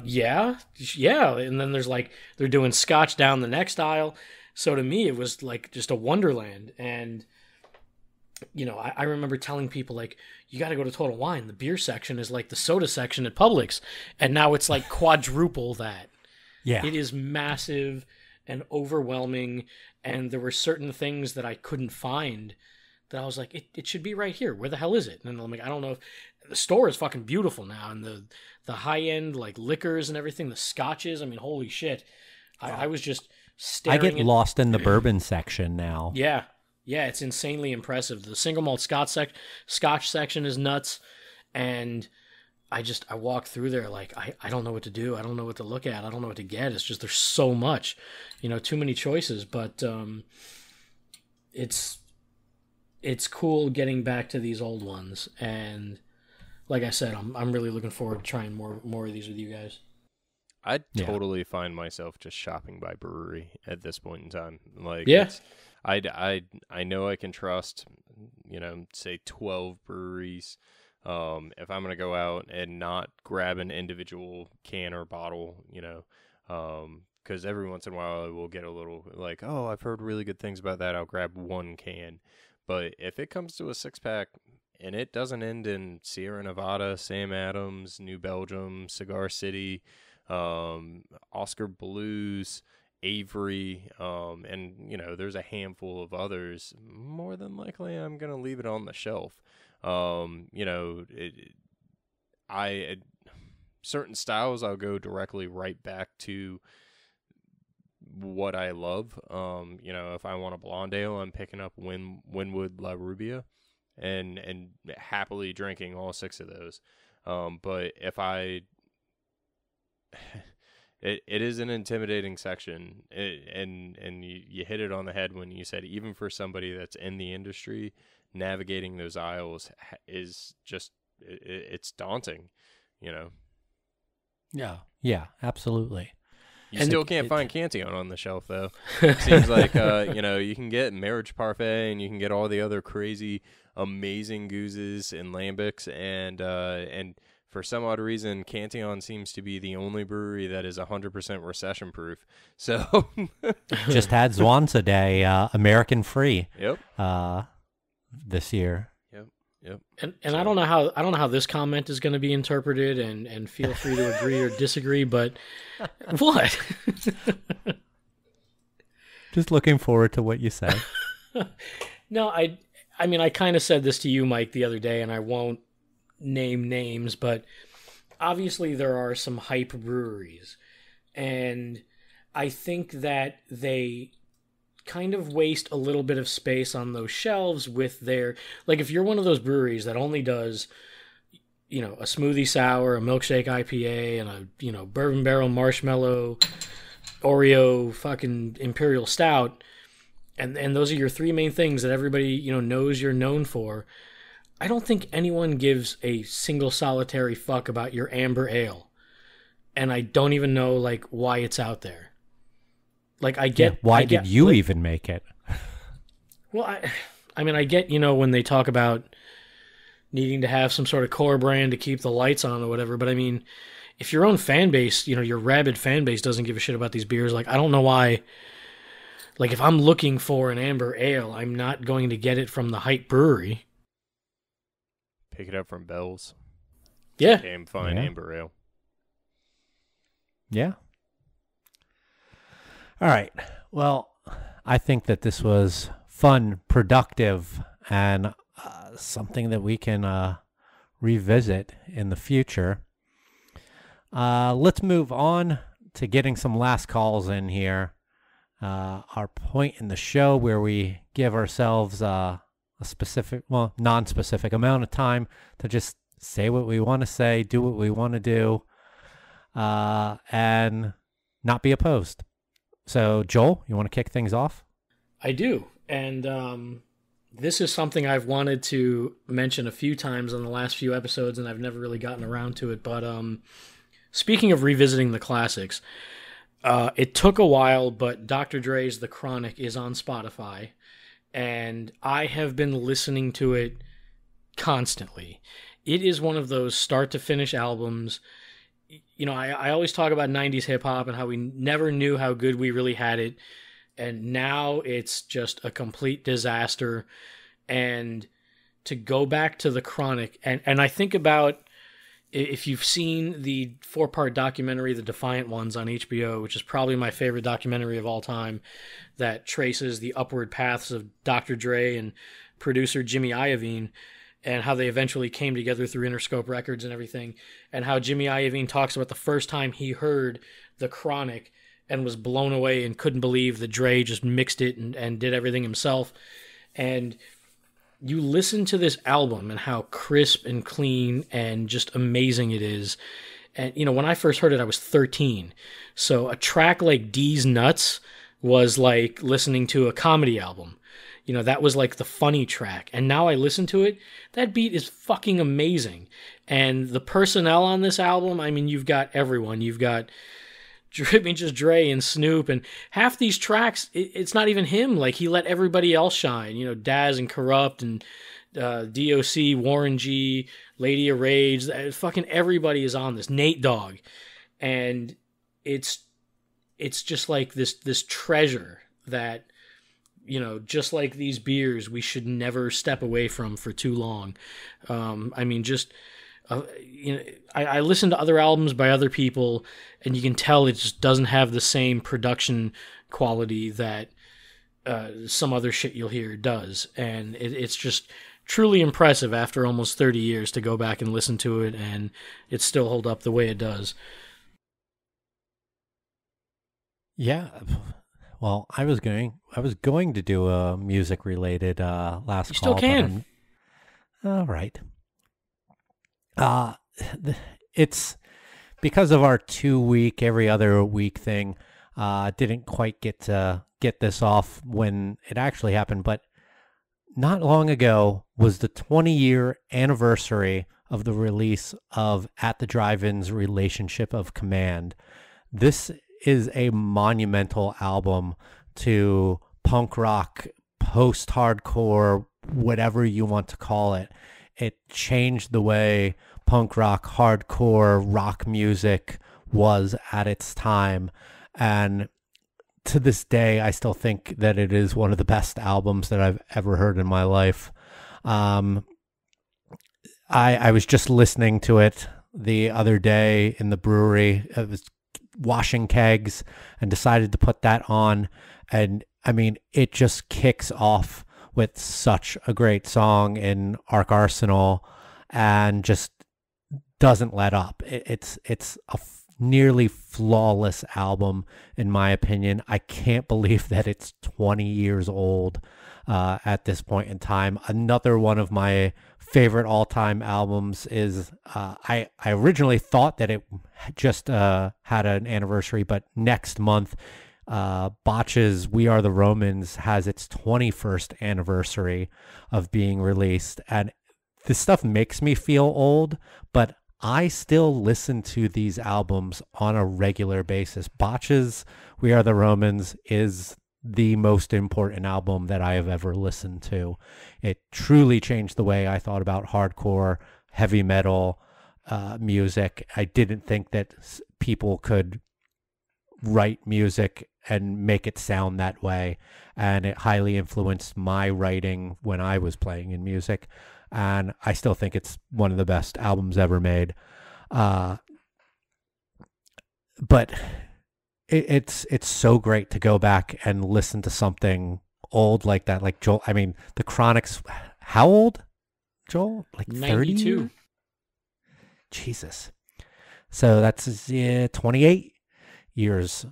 Yeah. And then they're doing scotch down the next aisle. So to me, it was like just a wonderland. And, I remember telling people, like, you got to go to Total Wine. The beer section is like the soda section at Publix. And now it's like quadruple that. Yeah. It is massive and overwhelming. And there were certain things that I couldn't find that I was like, it should be right here. Where the hell is it? And I'm like, I don't know if the store is fucking beautiful now. And the high end, like, liquors and everything, the scotches. I mean, holy shit. I was just staring. I get lost in the bourbon section now. Yeah. Yeah, it's insanely impressive. The single malt Scotch section is nuts. And I walk through there like, I don't know what to do. I don't know what to look at. I don't know what to get. It's just, there's so much, too many choices. But it's cool getting back to these old ones. And like I said, I'm really looking forward to trying more of these with you guys. I'd totally find myself just shopping by brewery at this point in time. Like, yeah. I know I can trust, say 12 breweries. If I'm going to go out and not grab an individual can or bottle, because every once in a while I will get a little like, oh, I've heard really good things about that. I'll grab one can. But if it comes to a 6-pack and it doesn't end in Sierra Nevada, Sam Adams, New Belgium, Cigar City, Oscar Blues, Avery, and there's a handful of others, more than likely I'm going to leave it on the shelf. Certain styles I'll go directly right back to what I love. If I want a blonde ale, I'm picking up Winwood La Rubia and happily drinking all 6 of those. But if it is an intimidating section, and you hit it on the head when you said, even for somebody that's in the industry, navigating those aisles is just, it's daunting, Yeah, absolutely. You still can't find Cantillon on the shelf, though. It seems like, you can get Marriage Parfait, and you can get all the other crazy, amazing gooses and lambics, and for some odd reason, Cantillon seems to be the only brewery that is 100% recession-proof. So just had Zwanza Day, American Free. Yep. This year. Yep. And I don't know how this comment is going to be interpreted, and feel free to agree or disagree, but what? Just looking forward to what you say. No, I mean, I kind of said this to you, Mike, the other day, and I won't name names, but obviously there are some hype breweries, and I think that they kind of waste a little bit of space on those shelves with their, like, if you're one of those breweries that only does, a smoothie sour, a milkshake IPA, and a bourbon barrel marshmallow Oreo fucking imperial stout, and those are your 3 main things that everybody knows you're known for, I don't think anyone gives a single solitary fuck about your amber ale. And I don't even know, why it's out there. I get... why did you even make it? Well, I mean, I get, when they talk about needing to have some sort of core brand to keep the lights on or whatever, but I mean, if your own fan base, your rabid fan base doesn't give a shit about these beers, I don't know why... if I'm looking for an amber ale, I'm not going to get it from the hype brewery. Pick it up from Bell's. Yeah. Damn fine amber ale. Yeah. All right. Well, I think that this was fun, productive, and something that we can revisit in the future. Let's move on to getting some last calls in here. Our point in the show where we give ourselves a non-specific amount of time to just say what we want to say, do what we want to do, and not be opposed. So, Joel, you want to kick things off? I do. And this is something I've wanted to mention a few times in the last few episodes, and I've never really gotten around to it. But speaking of revisiting the classics, it took a while, but Dr. Dre's The Chronic is on Spotify. And I have been listening to it constantly. It is one of those start-to-finish albums. I always talk about 90s hip-hop and how we never knew how good we really had it. And now it's just a complete disaster. And to go back to The Chronic, and I think about, if you've seen the 4-part documentary, The Defiant Ones, on HBO, which is probably my favorite documentary of all time, that traces the upward paths of Dr. Dre and producer Jimmy Iovine, and how they eventually came together through Interscope Records and everything, and how Jimmy Iovine talks about the first time he heard The Chronic and was blown away and couldn't believe that Dre just mixed it and did everything himself. And you listen to this album and how crisp and clean and just amazing it is. And, when I first heard it, I was 13. So a track like D's Nuts was like listening to a comedy album. That was like the funny track. And now I listen to it, that beat is fucking amazing. And the personnel on this album, I mean, you've got everyone. You've got just Dre and Snoop, and half these tracks, it's not even him. He let everybody else shine. Daz and Corrupt and DOC, Warren G, Lady of Rage. Fucking everybody is on this. Nate Dogg. And it's just like this treasure that, just like these beers, we should never step away from for too long. I listen to other albums by other people, and you can tell it just doesn't have the same production quality that some other shit you'll hear does. And it's just truly impressive after almost 30 years to go back and listen to it, and it still hold up the way it does. Yeah. Well, I was going to do a music related last you call. Still can. All right. It's because of our 2-week, every other week thing. Didn't quite get this off when it actually happened, but not long ago was the 20-year anniversary of the release of At the Drive-In's Relationship of Command. This is a monumental album to punk rock, post-hardcore, whatever you want to call it. It changed the way punk rock, hardcore, rock music was at its time. And to this day, I still think that it is one of the best albums that I've ever heard in my life. I was just listening to it the other day in the brewery. I was washing kegs and decided to put that on. And I mean, it just kicks off with such a great song in Ark Arsenal and just doesn't let up. It's a nearly flawless album, in my opinion. I can't believe that it's 20 years old at this point in time. Another one of my favorite all-time albums is, I originally thought that it just had an anniversary, but next month, Botch's We Are the Romans has its 21st anniversary of being released. And this stuff makes me feel old, but I still listen to these albums on a regular basis. Botch's We Are the Romans is the most important album that I have ever listened to. It truly changed the way I thought about hardcore, heavy metal music. I didn't think that people could write music and make it sound that way, and it highly influenced my writing when I was playing in music. And I still think it's one of the best albums ever made. But it's so great to go back and listen to something old like that. Like Joel, I mean, the Chronics, how old, Joel? Like 92. 30? Jesus. So that's 28 years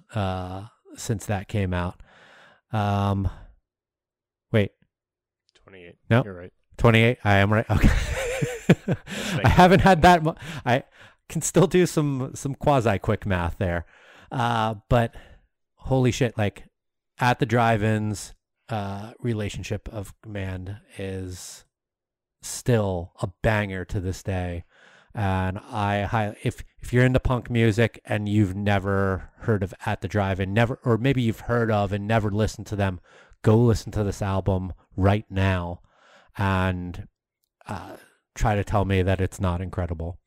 since that came out. Wait. 28. No, you're right. 28. I am right. Okay. I haven't had that. I can still do some quasi quick math there. But holy shit, like At the Drive-In's Relationship of Command is still a banger to this day. And if you're into punk music and you've never heard of At the Drive-In, or maybe you've heard of and never listened to them, go listen to this album right now and try to tell me that it's not incredible.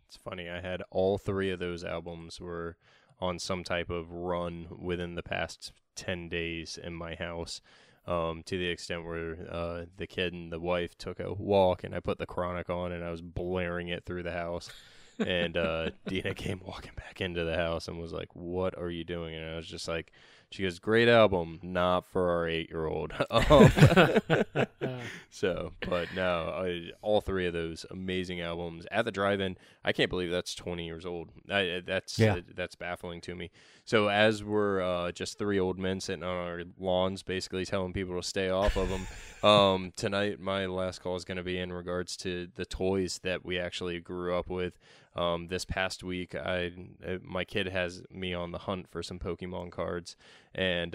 It's funny. I had all 3 of those albums were on some type of run within the past 10 days in my house, to the extent where the kid and the wife took a walk and I put the Chronic on and I was blaring it through the house. And Dina came walking back into the house and was like, "What are you doing?" And I was just like, she goes, "Great album, not for our 8-year-old." So, but no, all 3 of those amazing albums. At the Drive-In, I can't believe that's 20 years old. That's baffling to me. So as we're just 3 old men sitting on our lawns basically telling people to stay off of them, tonight my last call is going to be in regards to the toys that we actually grew up with. This past week, my kid has me on the hunt for some Pokemon cards, and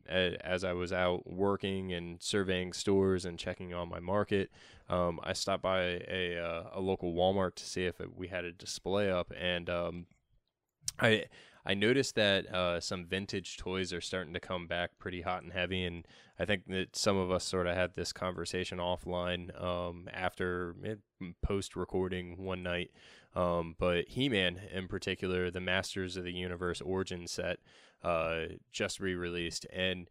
as I was out working and surveying stores and checking on my market, I stopped by a local Walmart to see if we had a display up, and I noticed that some vintage toys are starting to come back pretty hot and heavy, and I think that some of us sort of had this conversation offline after post-recording one night. But He-Man in particular, the Masters of the Universe Origin set, just re-released, and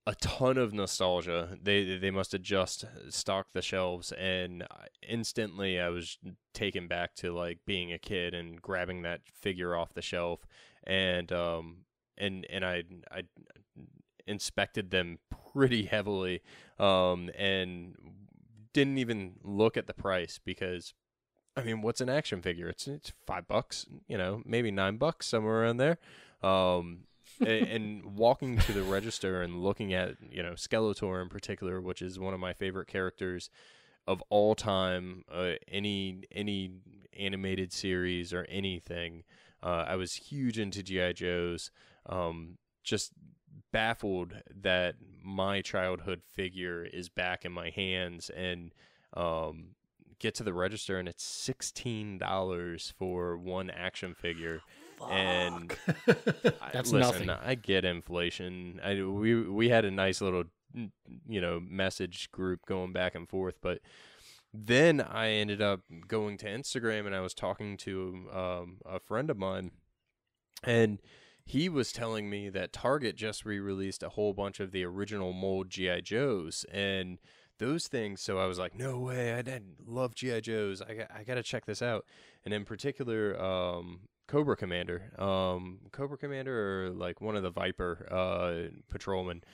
a ton of nostalgia. They must have just stocked the shelves, and instantly I was taken back to like being a kid and grabbing that figure off the shelf, and I inspected them pretty heavily, and didn't even look at the price because, I mean, what's an action figure? It's $5, you know, maybe $9, somewhere around there. And walking to the register and looking at, you know, Skeletor in particular, which is one of my favorite characters of all time, any animated series or anything. I was huge into G.I. Joes. Just baffled that my childhood figure is back in my hands, and get to the register and it's $16 for one action figure. Fuck. And That's listen, nothing. I get inflation. We had a nice little, you know, message group going back and forth, but then I ended up going to Instagram and I was talking to a friend of mine, and he was telling me that Target just re-released a whole bunch of the original mold G.I. Joes and those things. So I was like, no way, I didn't love G.I. Joes. I got to check this out. And in particular, Cobra Commander, or like one of the Viper patrolmen.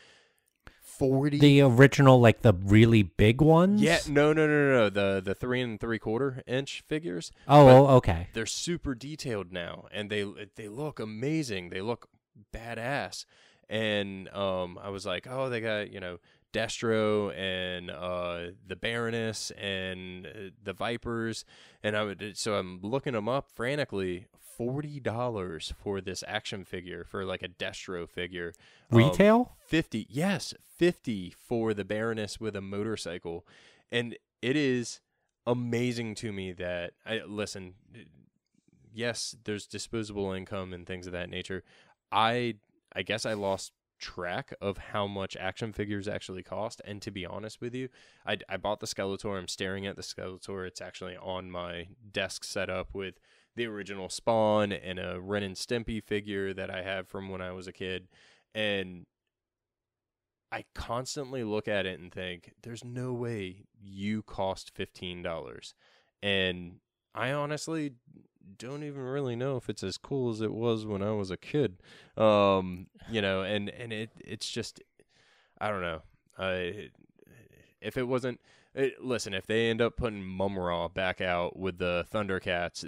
40. The original, like the really big ones? Yeah, no. The 3 3/4 inch figures. Oh, okay. They're super detailed now, and they look amazing. They look badass. And I was like, oh, they got, you know, Destro and the Baroness and the Vipers, and so I'm looking them up frantically. $40 for this action figure, for like a Destro figure. Retail? 50, yes, 50 for the Baroness with a motorcycle. And it is amazing to me that, listen, yes, there's disposable income and things of that nature. I guess I lost track of how much action figures actually cost, and to be honest with you, I bought the Skeletor. I'm staring at the Skeletor. It's actually on my desk set up with the original Spawn and a Ren and Stimpy figure that I have from when I was a kid, and I constantly look at it and think, there's no way you cost $15. And I honestly don't even really know if it's as cool as it was when I was a kid. You know, and it's just, I don't know. If it wasn't, listen, if they end up putting Mum-Ra back out with the Thundercats,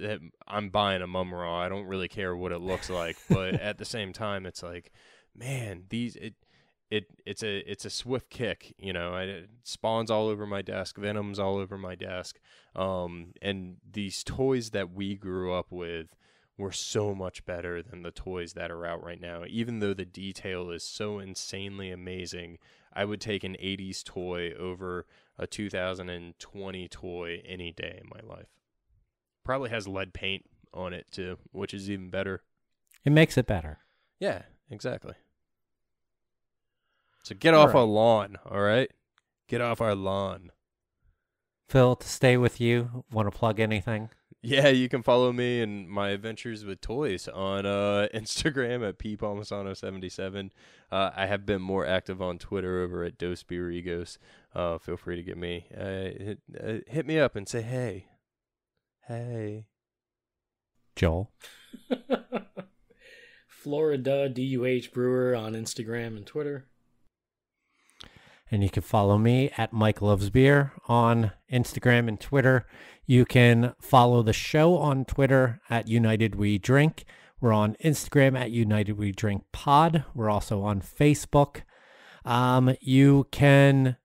I'm buying a Mum-Ra. I don't really care what it looks like, but at the same time, it's like, man, it's a swift kick, you know. Spawn's all over my desk, Venom's all over my desk, and these toys that we grew up with were so much better than the toys that are out right now. Even though the detail is so insanely amazing, I would take an 80s toy over a 2020 toy any day in my life. Probably has lead paint on it too, which is even better. It makes it better. Yeah, exactly. So get off our lawn, all right? Get off our lawn. Phil, to stay with you, want to plug anything? Yeah, you can follow me and my adventures with toys on Instagram at ppalmasano77. I have been more active on Twitter over at Dos Birigos. Feel free to get me. Hit me up and say, hey. Hey. Joel. Florida DUH Brewer on Instagram and Twitter. And you can follow me at Mike Loves Beer on Instagram and Twitter. You can follow the show on Twitter at United We Drink. We're on Instagram at United We Drink Pod. We're also on Facebook. You can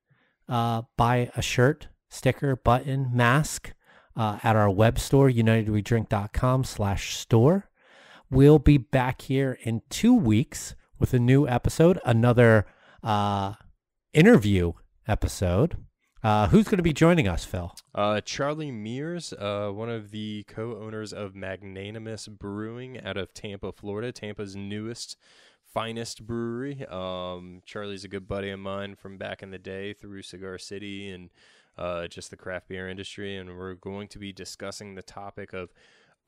buy a shirt, sticker, button, mask at our web store, unitedwedrink.com/store. We'll be back here in 2 weeks with a new episode, another interview episode. Who's going to be joining us, Phil? Charlie Mears, one of the co-owners of Magnanimous Brewing out of Tampa, Florida, Tampa's newest, finest brewery. Charlie's a good buddy of mine from back in the day through Cigar City and just the craft beer industry, and we're going to be discussing the topic of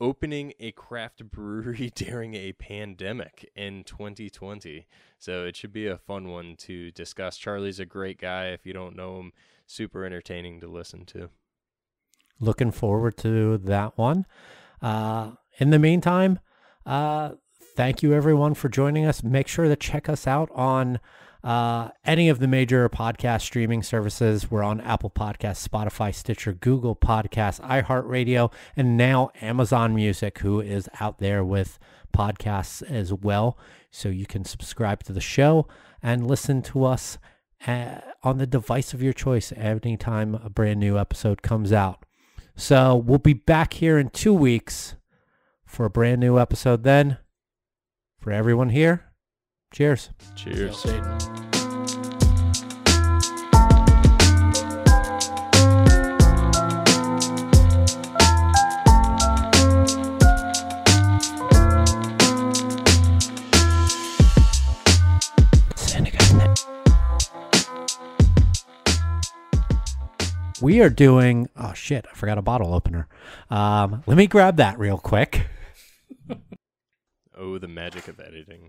opening a craft brewery during a pandemic in 2020. So it should be a fun one to discuss. Charlie's a great guy. If you don't know him, super entertaining to listen to. Looking forward to that one. In the meantime, thank you everyone for joining us. Make sure to check us out on any of the major podcast streaming services. We're on Apple Podcasts, Spotify, Stitcher, Google Podcasts, iHeartRadio, and now Amazon Music, who is out there with podcasts as well. So you can subscribe to the show and listen to us on the device of your choice anytime a brand new episode comes out. So we'll be back here in 2 weeks for a brand new episode then. For everyone here, cheers. Cheers. We are doing, oh shit, I forgot a bottle opener. Let me grab that real quick. Oh, the magic of editing.